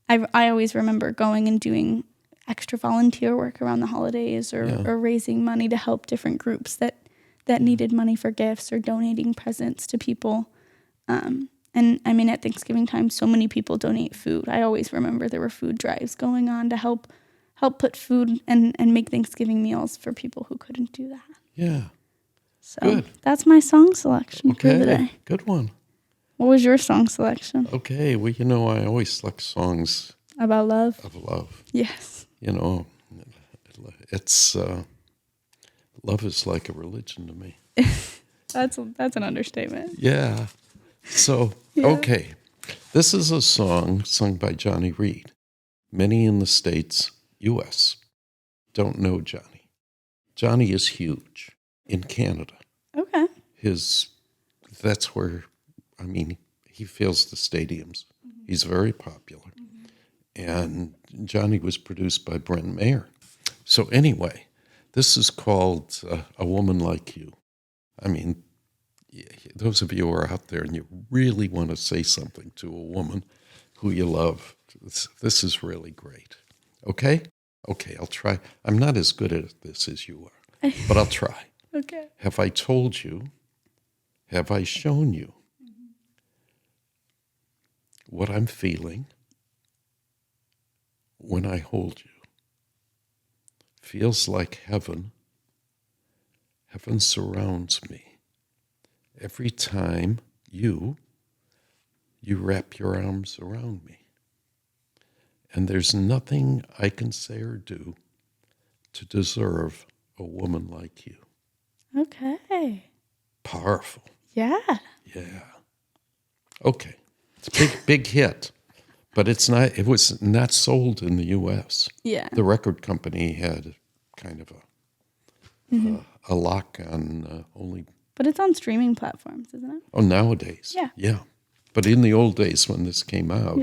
Speaker 1: I always remember going and doing extra volunteer work around the holidays or raising money to help different groups that needed money for gifts or donating presents to people. And I mean, at Thanksgiving time, so many people donate food. I always remember there were food drives going on to help put food and make Thanksgiving meals for people who couldn't do that.
Speaker 2: Yeah.
Speaker 1: So that's my song selection for the day.
Speaker 2: Good one.
Speaker 1: What was your song selection?
Speaker 2: Okay. Well, I always select songs
Speaker 1: about love.
Speaker 2: Of love.
Speaker 1: Yes.
Speaker 2: It's love is like a religion to me.
Speaker 1: That's an understatement.
Speaker 2: Yeah. So, okay. This is a song sung by Johnny Reed. Many in the States, U.S., don't know Johnny. Johnny is huge in Canada.
Speaker 1: Okay.
Speaker 2: That's where, he fills the stadiums. Mm-hmm. He's very popular. Mm-hmm. And Johnny was produced by Brent Mayer. So anyway, this is called A Woman Like You. Those of you who are out there and you really want to say something to a woman who you love, this is really great. Okay? Okay, I'll try. I'm not as good at this as you are, but I'll try.
Speaker 1: Okay.
Speaker 2: Have I told you? Have I shown you what I'm feeling when I hold you? Feels like heaven. Heaven surrounds me. Every time you wrap your arms around me. And there's nothing I can say or do to deserve a woman like you.
Speaker 1: Okay.
Speaker 2: Powerful.
Speaker 1: Yeah.
Speaker 2: Yeah. Okay. It's a big hit. But it was not sold in the U.S.
Speaker 1: Yeah.
Speaker 2: The record company had kind of a lock on only.
Speaker 1: But it's on streaming platforms, isn't it?
Speaker 2: Oh, nowadays.
Speaker 1: Yeah.
Speaker 2: Yeah. But in the old days when this came out,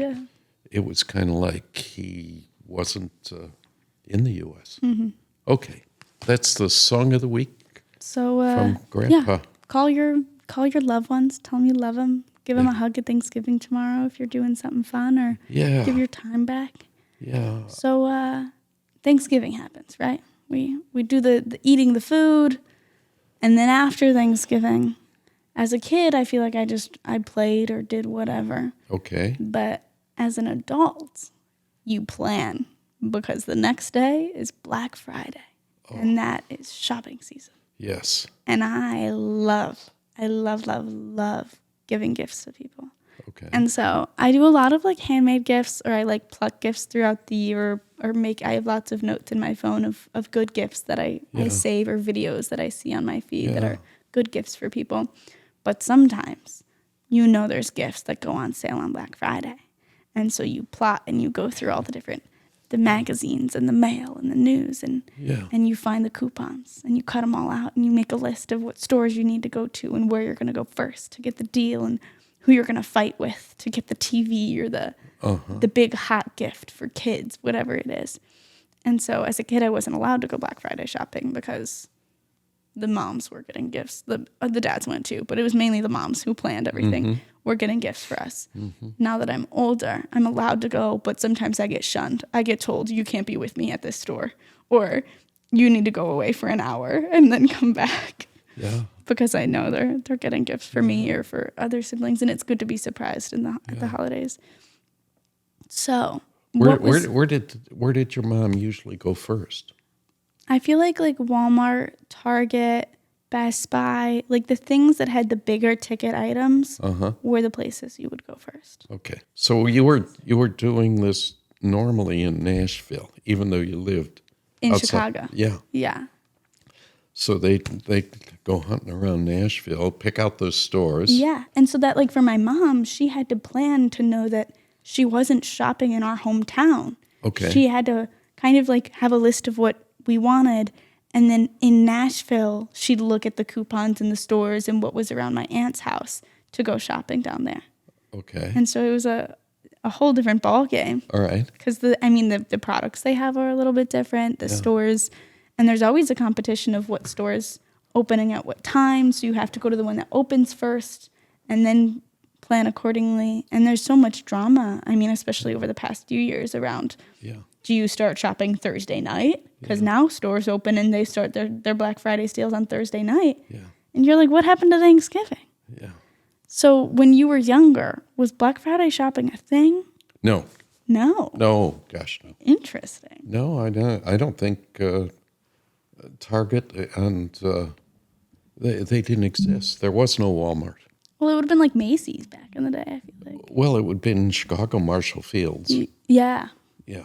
Speaker 2: it was kind of like he wasn't in the U.S. Mm-hmm. Okay. That's the song of the week.
Speaker 1: So
Speaker 2: from Grandpa.
Speaker 1: yeah, call your loved ones. Tell them you love them. Give them a hug at Thanksgiving tomorrow if you're doing something fun, or
Speaker 2: Yeah.
Speaker 1: give your time back.
Speaker 2: Yeah.
Speaker 1: So Thanksgiving happens, right? We do the eating the food, and then after Thanksgiving, as a kid, I feel like I played or did whatever.
Speaker 2: Okay.
Speaker 1: But as an adult, you plan, because the next day is Black Friday, and that is shopping season.
Speaker 2: Yes.
Speaker 1: And I love giving gifts to people.
Speaker 2: Okay.
Speaker 1: And so I do a lot of like handmade gifts, or I like pluck gifts throughout the year, or I have lots of notes in my phone of good gifts that I save, or videos that I see on my feed that are good gifts for people. But sometimes, there's gifts that go on sale on Black Friday. And so you plot and you go through all the magazines and the mail and the news, and you find the coupons, and you cut them all out, and you make a list of what stores you need to go to and where you're going to go first to get the deal, and who you're going to fight with to get the TV or the big hot gift for kids, whatever it is. And so as a kid, I wasn't allowed to go Black Friday shopping because the moms were getting gifts. The dads went too, but it was mainly the moms who planned everything. Were getting gifts for us. Now that I'm older, I'm allowed to go, but sometimes I get shunned. I get told, you can't be with me at this store, or you need to go away for an hour and then come back.
Speaker 2: Yeah.
Speaker 1: Because I know they're getting gifts for me or for other siblings, and it's good to be surprised at the holidays. So
Speaker 2: where did your mom usually go first?
Speaker 1: I feel like Walmart, Target, Best Buy, like the things that had the bigger ticket items were the places you would go first.
Speaker 2: Okay. So you were doing this normally in Nashville, even though you lived
Speaker 1: in
Speaker 2: outside.
Speaker 1: Chicago.
Speaker 2: Yeah.
Speaker 1: Yeah.
Speaker 2: So they go hunting around Nashville, pick out those stores.
Speaker 1: Yeah. And so that for my mom, she had to plan to know that she wasn't shopping in our hometown.
Speaker 2: Okay.
Speaker 1: She had to kind of have a list of what we wanted. And then in Nashville, she'd look at the coupons in the stores and what was around my aunt's house to go shopping down there.
Speaker 2: Okay.
Speaker 1: And so it was a whole different ball game.
Speaker 2: All right.
Speaker 1: Because the products they have are a little bit different, the stores, and there's always a competition of what stores opening at what time. So you have to go to the one that opens first and then plan accordingly. And there's so much drama. I mean, especially over the past few years around.
Speaker 2: Yeah.
Speaker 1: Do you start shopping Thursday night? Because now stores open and they start their Black Friday sales on Thursday night.
Speaker 2: Yeah.
Speaker 1: And you're like, what happened to Thanksgiving?
Speaker 2: Yeah.
Speaker 1: So when you were younger, was Black Friday shopping a thing?
Speaker 2: No.
Speaker 1: No.
Speaker 2: No. Gosh, no.
Speaker 1: Interesting.
Speaker 2: No, I don't think Target and they didn't exist. There was no Walmart.
Speaker 1: Well, it would have been like Macy's back in the day, I feel like.
Speaker 2: Well, it would have been Chicago Marshall Fields.
Speaker 1: Yeah.
Speaker 2: Yeah.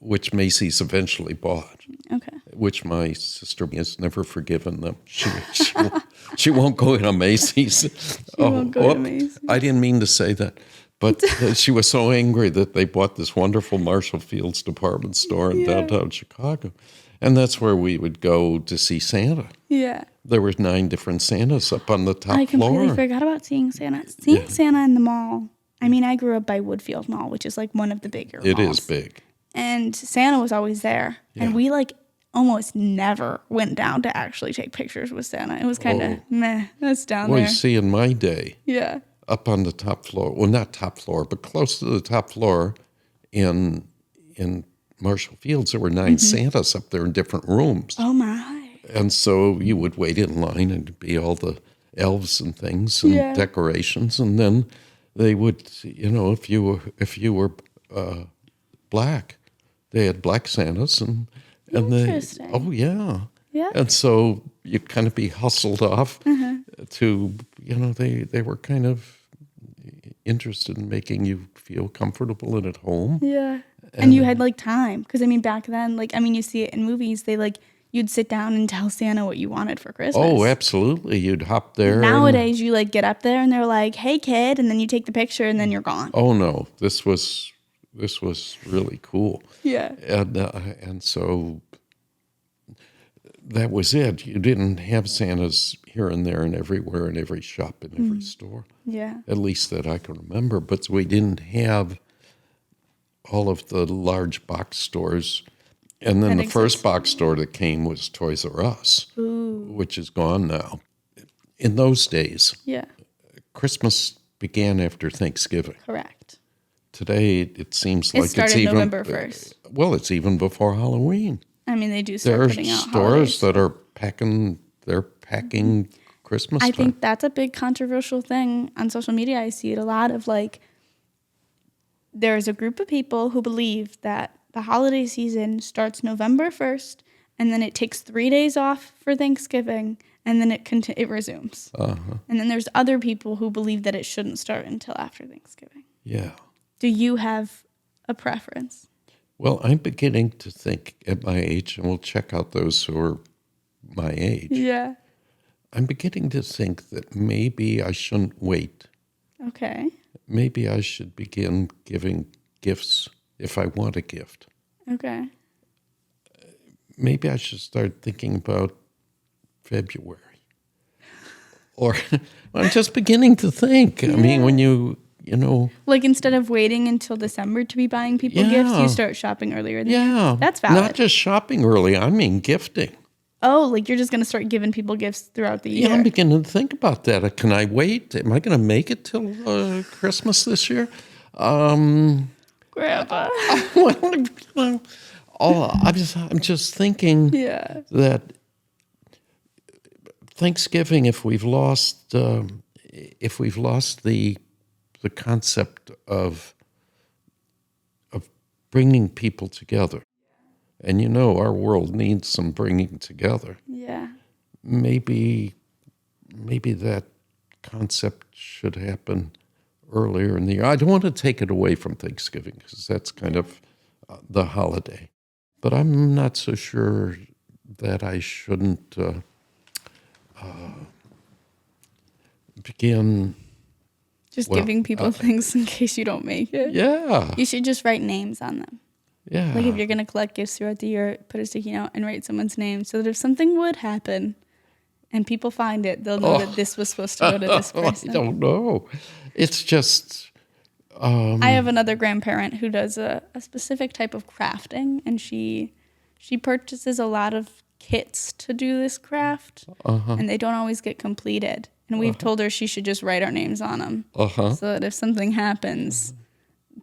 Speaker 2: Which Macy's eventually bought.
Speaker 1: Okay.
Speaker 2: Which my sister has never forgiven them. She won't go in a Macy's.
Speaker 1: She won't go to Macy's.
Speaker 2: I didn't mean to say that. But she was so angry that they bought this wonderful Marshall Fields department store in downtown Chicago. And that's where we would go to see Santa.
Speaker 1: Yeah.
Speaker 2: There were 9 different Santas up on the top floor.
Speaker 1: I completely forgot about seeing Santa. Seeing Santa in the mall. I mean, I grew up by Woodfield Mall, which is one of the bigger malls.
Speaker 2: It is big.
Speaker 1: And Santa was always there. Yeah. And we almost never went down to actually take pictures with Santa. It was kind of meh. That's down there.
Speaker 2: Well, you see, in my day, up on the top floor, well, not top floor, but close to the top floor in Marshall Fields, there were 9 Santas up there in different rooms.
Speaker 1: Oh, my.
Speaker 2: And so you would wait in line and it'd be all the elves and things and decorations. And then they would, if you were black, they had black Santas and
Speaker 1: Interesting.
Speaker 2: Yeah. And so you'd kind of be hustled off to, they were kind of interested in making you feel comfortable and at home.
Speaker 1: Yeah. And you had time, because back then, you see it in movies, you'd sit down and tell Santa what you wanted for Christmas.
Speaker 2: Oh, absolutely. You'd hop there.
Speaker 1: Nowadays, you get up there and they're like, hey, kid, and then you take the picture and then you're gone.
Speaker 2: Oh, no. This was really cool.
Speaker 1: Yeah.
Speaker 2: And so that was it. You didn't have Santas here and there and everywhere in every shop and every store.
Speaker 1: Yeah.
Speaker 2: At least that I can remember. But we didn't have all of the large box stores And then
Speaker 1: That
Speaker 2: the first
Speaker 1: exists.
Speaker 2: box store that came was Toys R Us, which is gone now. In those days,
Speaker 1: Yeah,
Speaker 2: Christmas began after Thanksgiving.
Speaker 1: correct.
Speaker 2: Today, it seems like it's
Speaker 1: started
Speaker 2: even
Speaker 1: November 1st.
Speaker 2: Well, it's even before Halloween.
Speaker 1: I mean, they do
Speaker 2: There
Speaker 1: start
Speaker 2: are
Speaker 1: putting out
Speaker 2: stores
Speaker 1: holidays.
Speaker 2: that are packing. They're packing Christmas.
Speaker 1: I
Speaker 2: time.
Speaker 1: think that's a big controversial thing on social media. I see it a lot of like, there's a group of people who believe that the holiday season starts November 1st, and then it takes 3 days off for Thanksgiving, and then it resumes. And then there's other people who believe that it shouldn't start until after Thanksgiving.
Speaker 2: Yeah.
Speaker 1: Do you have a preference?
Speaker 2: Well, I'm beginning to think at my age, and we'll check out those who are my age.
Speaker 1: Yeah.
Speaker 2: I'm beginning to think that maybe I shouldn't wait.
Speaker 1: Okay.
Speaker 2: Maybe I should begin giving gifts if I want a gift.
Speaker 1: Okay.
Speaker 2: Maybe I should start thinking about February. Or I'm just beginning to think. I mean, when you know,
Speaker 1: Like instead of waiting until December to be buying people gifts,
Speaker 2: Yeah.
Speaker 1: you start shopping earlier in the year.
Speaker 2: yeah.
Speaker 1: That's valid.
Speaker 2: Not just shopping early, I mean gifting.
Speaker 1: Oh, like you're just going to start giving people gifts throughout the year.
Speaker 2: Yeah, I'm beginning to think about that. Can I wait? Am I going to make it till Christmas this year?
Speaker 1: Grandpa.
Speaker 2: I'm just thinking
Speaker 1: Yeah.
Speaker 2: that Thanksgiving, if we've lost the concept of bringing people together, and our world needs some bringing together.
Speaker 1: Yeah.
Speaker 2: Maybe that concept should happen earlier in the year. I don't want to take it away from Thanksgiving because that's kind of the holiday. But I'm not so sure that I shouldn't begin.
Speaker 1: Just
Speaker 2: Well,
Speaker 1: giving people things in case you don't make it.
Speaker 2: Yeah,
Speaker 1: You should just write names on them.
Speaker 2: yeah.
Speaker 1: Like if you're going to collect gifts throughout the year, put a sticky note and write someone's name so that if something would happen and people find it, they'll know that this was supposed to go to this person.
Speaker 2: I don't know. It's just.
Speaker 1: I have another grandparent who does a specific type of crafting, and she purchases a lot of kits to do this craft, and they don't always get completed. And we've told her she should just write our names on them, so that if something happens,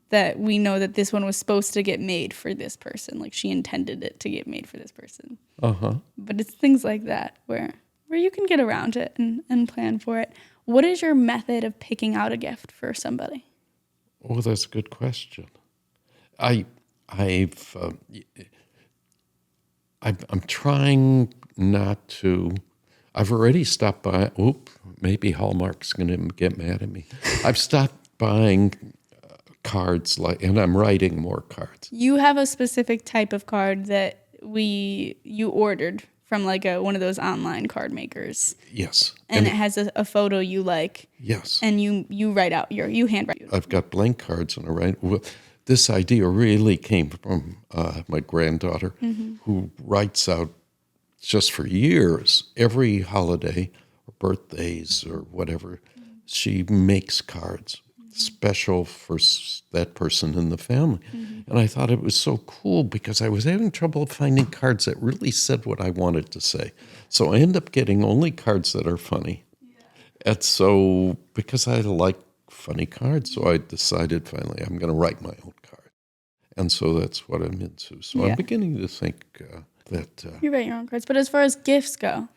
Speaker 1: that we know that this one was supposed to get made for this person, like she intended it to get made for this person. But it's things like that where you can get around it and plan for it. What is your method of picking out a gift for somebody?
Speaker 2: Oh, that's a good question. I'm trying not to. I've already stopped by. Maybe Hallmark's going to get mad at me. I've stopped buying cards, and I'm writing more cards.
Speaker 1: You have a specific type of card that you ordered from like one of those online card makers.
Speaker 2: Yes.
Speaker 1: And it has a photo you like.
Speaker 2: Yes.
Speaker 1: And you write out you handwrite.
Speaker 2: I've got blank cards and I write. Well, this idea really came from my granddaughter, who writes out just for years, every holiday or birthdays or whatever, she makes cards special for that person in the family. And I thought it was so cool because I was having trouble finding cards that really said what I wanted to say. So I end up getting only cards that are funny. And so, because I like funny cards, so I decided finally I'm going to write my own card. And so that's what I'm into. So I'm beginning to think that...
Speaker 1: You write your own cards. But as far as gifts go,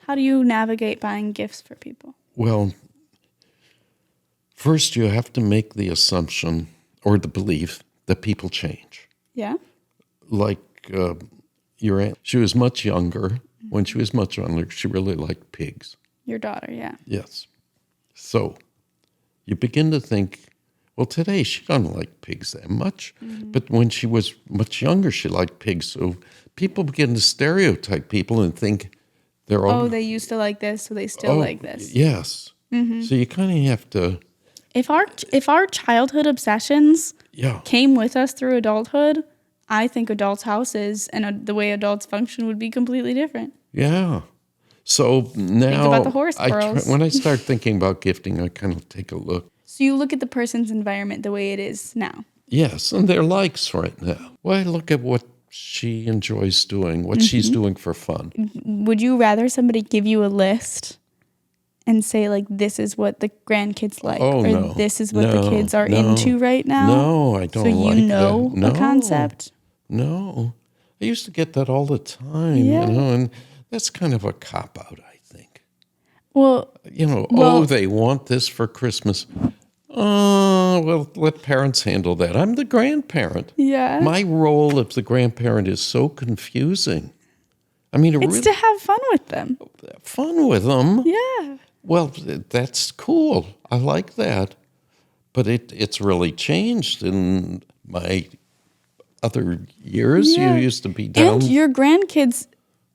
Speaker 1: how do you navigate buying gifts for people?
Speaker 2: Well, first you have to make the assumption or the belief that people change.
Speaker 1: Yeah?
Speaker 2: Like your aunt, she was much younger. When she was much younger, she really liked pigs.
Speaker 1: Your daughter, yeah.
Speaker 2: Yes. So you begin to think, well, today she doesn't like pigs that much. But when she was much younger, she liked pigs. So people begin to stereotype people and think they're all...
Speaker 1: Oh, they used to like this, so they still like this.
Speaker 2: Yes. So you kind of have to...
Speaker 1: If our childhood obsessions came with us through adulthood, I think adults' houses and the way adults function would be completely different.
Speaker 2: Yeah. So now,
Speaker 1: think about the horse squirrels.
Speaker 2: When I start thinking about gifting, I kind of take a look.
Speaker 1: So you look at the person's environment the way it is now.
Speaker 2: Yes, and their likes right now. Well, I look at what she enjoys doing, what she's doing for fun.
Speaker 1: Would you rather somebody give you a list and say, like, this is what the grandkids like,
Speaker 2: Oh,
Speaker 1: or
Speaker 2: no.
Speaker 1: this is what
Speaker 2: No,
Speaker 1: the kids are
Speaker 2: no.
Speaker 1: into right now?
Speaker 2: No, I don't
Speaker 1: So you
Speaker 2: like
Speaker 1: know
Speaker 2: that. No.
Speaker 1: a concept?
Speaker 2: No. I used to get that all the time,
Speaker 1: Yeah.
Speaker 2: and that's kind of a cop-out, I think.
Speaker 1: Well,
Speaker 2: They want this for Christmas. Well, let parents handle that. I'm the grandparent.
Speaker 1: yeah.
Speaker 2: My role as the grandparent is so confusing. I mean,
Speaker 1: It's
Speaker 2: really
Speaker 1: to have fun with them.
Speaker 2: fun with them.
Speaker 1: Yeah.
Speaker 2: Well, that's cool. I like that. But it's really changed in my other years.
Speaker 1: Yeah.
Speaker 2: You used to be down.
Speaker 1: And your grandkids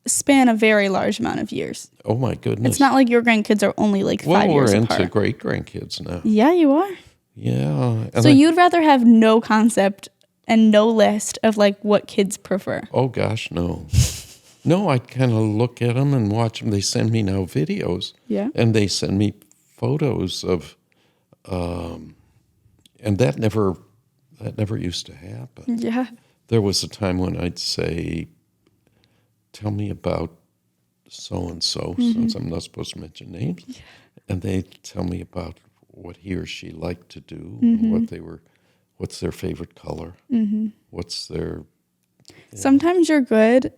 Speaker 1: span a very large amount of years.
Speaker 2: Oh, my goodness.
Speaker 1: It's not like your grandkids are only like 5 years
Speaker 2: we're
Speaker 1: apart.
Speaker 2: into great-grandkids now.
Speaker 1: Yeah, you are.
Speaker 2: Yeah. And
Speaker 1: So you'd rather have no concept and no list of like what kids prefer.
Speaker 2: Oh, gosh, no. No, I kind of look at them and watch them. They send me now videos.
Speaker 1: Yeah.
Speaker 2: And they send me photos of, and that never used to happen.
Speaker 1: Yeah.
Speaker 2: There was a time when I'd say, tell me about so-and-so, since I'm not supposed to mention names. Yeah. And they'd tell me about what he or she liked to do, and what's their favorite color, what's their...
Speaker 1: Sometimes you're good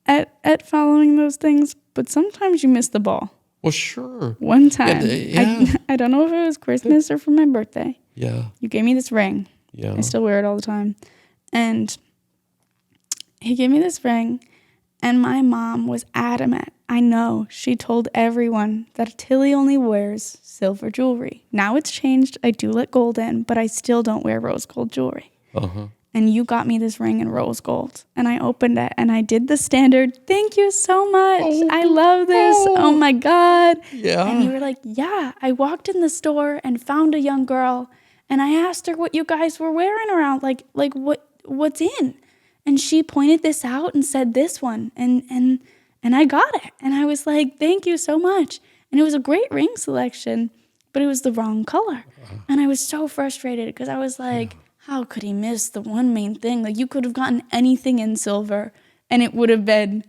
Speaker 1: at following those things, but sometimes you miss the ball.
Speaker 2: Well, sure.
Speaker 1: One time,
Speaker 2: Yeah.
Speaker 1: I don't know if it was Christmas or for my birthday.
Speaker 2: Yeah.
Speaker 1: You gave me this ring.
Speaker 2: Yeah.
Speaker 1: I still wear it all the time. And he gave me this ring, and my mom was adamant. I know. She told everyone that Tilly only wears silver jewelry. Now it's changed. I do let gold in, but I still don't wear rose gold jewelry.
Speaker 2: Uh-huh.
Speaker 1: And you got me this ring in rose gold. And I opened it and I did the standard, thank you so much. I love this. Oh my God.
Speaker 2: Yeah.
Speaker 1: And you were like, yeah. I walked in the store and found a young girl and I asked her what you guys were wearing around, like what's in. And she pointed this out and said this one. And I got it. And I was like, thank you so much. And it was a great ring selection, but it was the wrong color. And I was so frustrated because I was like, how could he miss the one main thing? Like, you could have gotten anything in silver and it would have been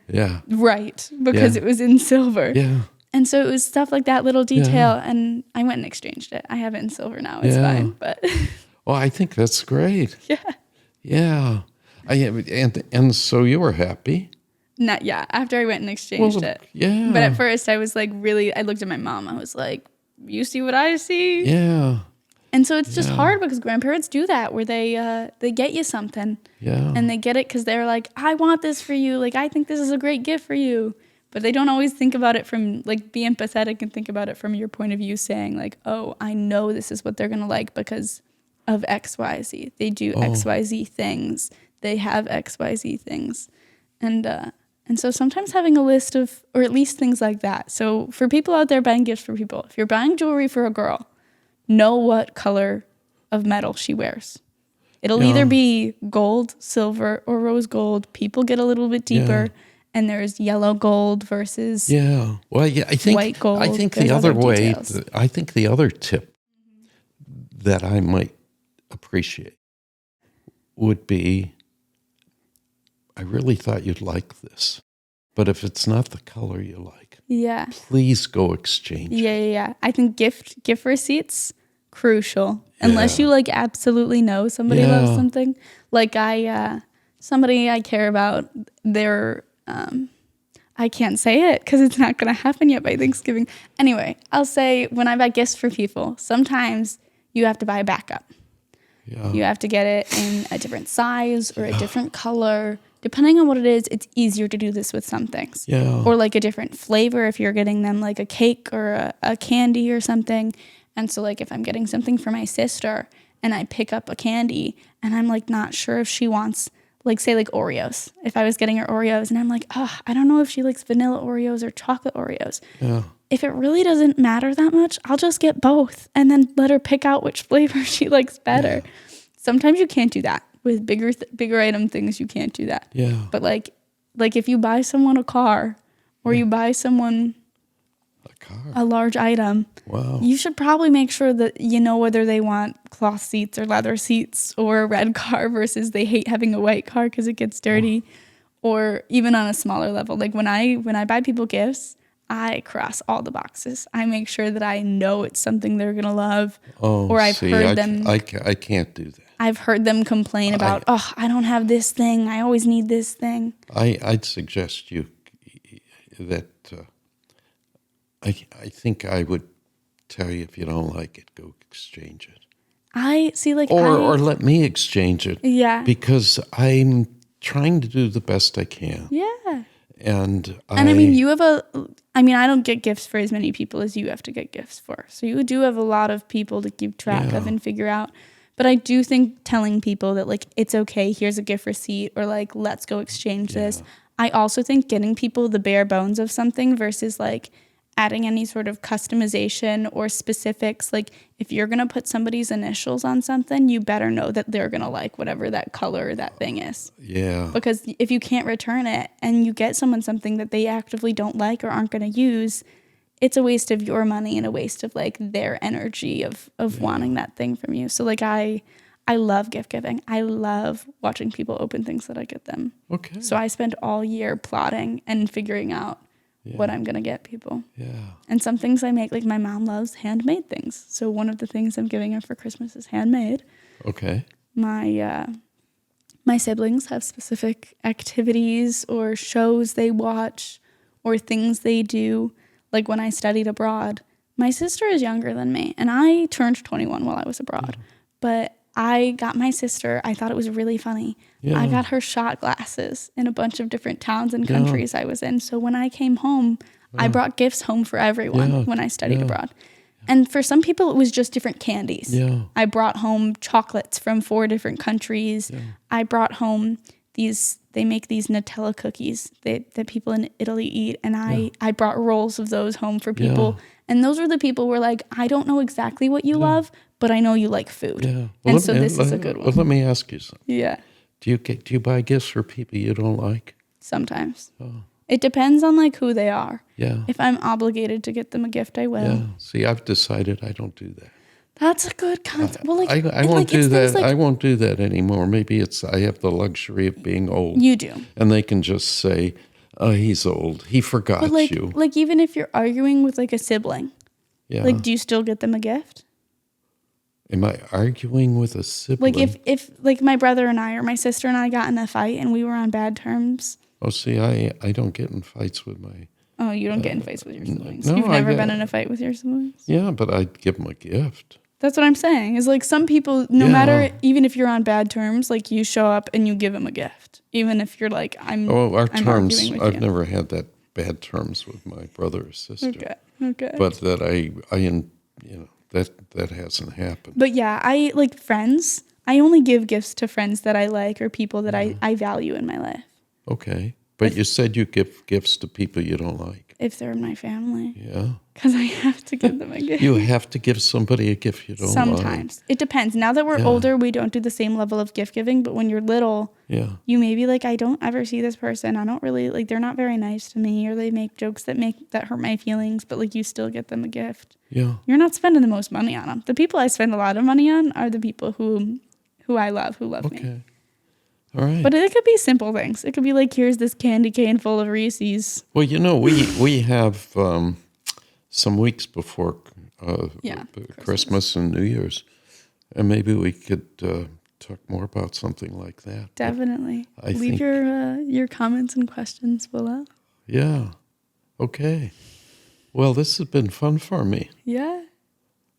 Speaker 1: right because it was in silver.
Speaker 2: Yeah.
Speaker 1: And so it was stuff like that, little detail. And I went and exchanged it. I have it in silver now. It's fine. But
Speaker 2: Well, I think that's great.
Speaker 1: yeah.
Speaker 2: Yeah. And so you were happy.
Speaker 1: After I went and exchanged it.
Speaker 2: Yeah.
Speaker 1: But at first I was like, I looked at my mom. I was like, you see what I see?
Speaker 2: Yeah.
Speaker 1: And so it's just hard because grandparents do that where they get you something.
Speaker 2: Yeah.
Speaker 1: And they get it because they're like, I want this for you. Like, I think this is a great gift for you. But they don't always think about it from, like, be empathetic and think about it from your point of view saying, like, oh, I know this is what they're going to like because of X, Y, Z. They do X, Y, Z things. They have X, Y, Z things. And so sometimes having a list of, or at least things like that. So for people out there buying gifts for people, if you're buying jewelry for a girl, know what color of metal she wears. It'll either be gold, silver, or rose gold. People get a little bit deeper, and there's yellow gold versus
Speaker 2: Well, I think
Speaker 1: white gold.
Speaker 2: I think
Speaker 1: There's
Speaker 2: the other way.
Speaker 1: details.
Speaker 2: I think the other tip that I might appreciate would be, I really thought you'd like this, but if it's not the color you like, please go exchange.
Speaker 1: Yeah. I think gift receipts, crucial. Unless you like absolutely know somebody loves something. Like somebody I care about, I can't say it because it's not going to happen yet by Thanksgiving. Anyway, I'll say when I buy gifts for people, sometimes you have to buy a backup.
Speaker 2: Yeah.
Speaker 1: You have to get it in a different size or a different color. Depending on what it is, it's easier to do this with some things.
Speaker 2: Yeah.
Speaker 1: Or like a different flavor if you're getting them like a cake or a candy or something. And so like if I'm getting something for my sister and I pick up a candy and I'm like not sure if she wants, like say like Oreos. If I was getting her Oreos and I'm like, oh, I don't know if she likes vanilla Oreos or chocolate Oreos.
Speaker 2: Yeah.
Speaker 1: If it really doesn't matter that much, I'll just get both and then let her pick out which flavor she likes better. Yeah. Sometimes you can't do that. With bigger item things, you can't do that.
Speaker 2: Yeah.
Speaker 1: But like if you buy someone a car or you buy someone
Speaker 2: car.
Speaker 1: a large item.
Speaker 2: Wow.
Speaker 1: You should probably make sure that you know whether they want cloth seats or leather seats or a red car versus they hate having a white car because it gets dirty. Or even on a smaller level. Like when I buy people gifts, I cross all the boxes. I make sure that I know it's something they're going to love.
Speaker 2: Oh,
Speaker 1: or I've
Speaker 2: see,
Speaker 1: heard them.
Speaker 2: I can't do that.
Speaker 1: I've heard them complain about, I don't have this thing. I always need this thing.
Speaker 2: I'd suggest you that I think I would tell you if you don't like it, go exchange it.
Speaker 1: I see, like,
Speaker 2: or let me exchange it.
Speaker 1: Yeah.
Speaker 2: Because I'm trying to do the best I can.
Speaker 1: Yeah.
Speaker 2: And
Speaker 1: I mean, I don't get gifts for as many people as you have to get gifts for. So you do have a lot of people to keep track of and figure out. But I do think telling people that, like, it's okay, here's a gift receipt, or like, let's go exchange this. I also think getting people the bare bones of something versus like adding any sort of customization or specifics. Like, if you're going to put somebody's initials on something, you better know that they're going to like whatever that color or that thing is.
Speaker 2: Yeah.
Speaker 1: Because if you can't return it and you get someone something that they actively don't like or aren't going to use, it's a waste of your money and a waste of like their energy of wanting that thing from you. So like I love gift giving. I love watching people open things that I get them.
Speaker 2: Okay.
Speaker 1: So I spend all year plotting and figuring out what I'm going to get people.
Speaker 2: Yeah.
Speaker 1: And some things I make, like my mom loves handmade things. So one of the things I'm giving her for Christmas is handmade.
Speaker 2: Okay.
Speaker 1: My siblings have specific activities or shows they watch or things they do. Like when I studied abroad, my sister is younger than me, and I turned 21 while I was abroad. But I got my sister, I thought it was really funny.
Speaker 2: Yeah.
Speaker 1: I got her shot glasses in a bunch of different towns and countries I was in. So when I came home, I brought gifts home for everyone when I studied abroad. And for some people, it was just different candies.
Speaker 2: Yeah.
Speaker 1: I brought home chocolates from 4 different countries. Yeah. I brought home they make these Nutella cookies that people in Italy eat. And I brought rolls of those home for people. Yeah. And those are the people who were like, I don't know exactly what you love, but I know you like food. Yeah. Well, and so this is a good one.
Speaker 2: Well, let me ask you something.
Speaker 1: Yeah.
Speaker 2: Do you buy gifts for people you don't like?
Speaker 1: Sometimes. Oh. It depends on like who they are.
Speaker 2: Yeah.
Speaker 1: If I'm obligated to get them a gift, I will. Yeah.
Speaker 2: See, I've decided I don't do that.
Speaker 1: That's a good concept. Well, like
Speaker 2: I won't do that. Like, I won't do that anymore. Maybe I have the luxury of being old.
Speaker 1: You do.
Speaker 2: And they can just say, "Oh, he's old. He forgot you."
Speaker 1: Like even if you're arguing with like a sibling, like do you still get them a gift?
Speaker 2: Am I arguing with a sibling?
Speaker 1: Like if like my brother and I or my sister and I got in a fight and we were on bad terms.
Speaker 2: Oh, see, I don't get in fights with my...
Speaker 1: Oh, you don't get in fights with your siblings?
Speaker 2: No,
Speaker 1: You've never been in a fight with your siblings?
Speaker 2: Yeah, but I'd give them a gift.
Speaker 1: That's what I'm saying. Is like some people, no matter, even if you're on bad terms, like you show up and you give them a gift. Even if you're like,
Speaker 2: our terms, I've never had that bad terms with my brother or sister.
Speaker 1: Okay.
Speaker 2: But that that hasn't happened.
Speaker 1: But yeah, I like friends. I only give gifts to friends that I like or people that I value in my life.
Speaker 2: Okay. But you said you give gifts to people you don't like.
Speaker 1: If they're my family.
Speaker 2: Yeah.
Speaker 1: Because I have to give them a gift.
Speaker 2: You have to give somebody a gift you don't like.
Speaker 1: Sometimes. It depends. Now that we're older, we don't do the same level of gift giving. But when you're little, you may be like, I don't ever see this person. I don't really, like, they're not very nice to me. Or they make jokes that hurt my feelings. But, like, you still get them a gift.
Speaker 2: Yeah.
Speaker 1: You're not spending the most money on them. The people I spend a lot of money on are the people who I love, who love me.
Speaker 2: All right.
Speaker 1: But it could be simple things. It could be like, here's this candy cane full of Reese's.
Speaker 2: Well, we have some weeks before Christmas and New Year's, and maybe we could talk more about something like that.
Speaker 1: Definitely. Leave your comments and questions below.
Speaker 2: Yeah. Okay. Well, this has been fun for me.
Speaker 1: Yeah.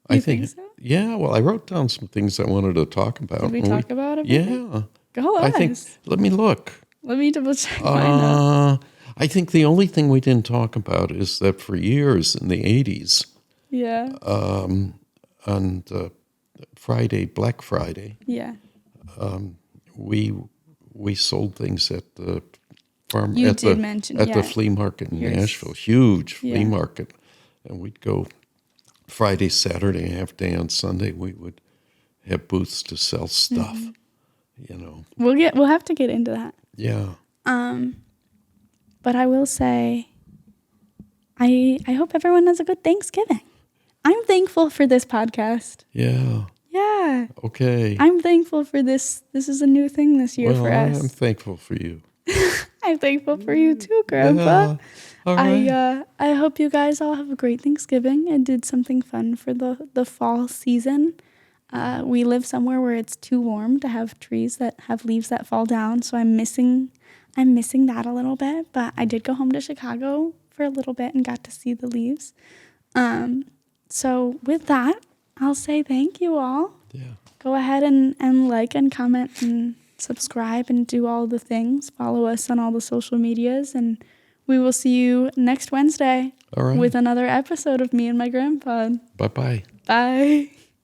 Speaker 2: I think so? Yeah. Well, I wrote down some things I wanted to talk about.
Speaker 1: Did we talk about it?
Speaker 2: Yeah.
Speaker 1: Go on.
Speaker 2: Let me look.
Speaker 1: Let me double check.
Speaker 2: I think the only thing we didn't talk about is that for years in the 80s, on Friday, Black Friday, we sold things at the farm at the flea market in Nashville, huge flea market, and we'd go Friday, Saturday, half day on Sunday. We would have booths to sell stuff. Mm-hmm.
Speaker 1: We'll have to get into that.
Speaker 2: Yeah.
Speaker 1: But I will say I hope everyone has a good Thanksgiving. I'm thankful for this podcast.
Speaker 2: Yeah.
Speaker 1: Yeah.
Speaker 2: Okay.
Speaker 1: I'm thankful for this. This is a new thing this year for us.
Speaker 2: I'm thankful for you.
Speaker 1: I'm thankful for you too, Grandpa.
Speaker 2: Yeah. All right.
Speaker 1: I hope you guys all have a great Thanksgiving and did something fun for the fall season. We live somewhere where it's too warm to have trees that have leaves that fall down, so I'm missing that a little bit. But I did go home to Chicago for a little bit and got to see the leaves. So with that, I'll say thank you all.
Speaker 2: Yeah.
Speaker 1: Go ahead and like and comment and subscribe and do all the things. Follow us on all the social medias, and we will see you next Wednesday
Speaker 2: All right.
Speaker 1: with another episode of Me and My Grandpa.
Speaker 2: Bye-bye.
Speaker 1: Bye.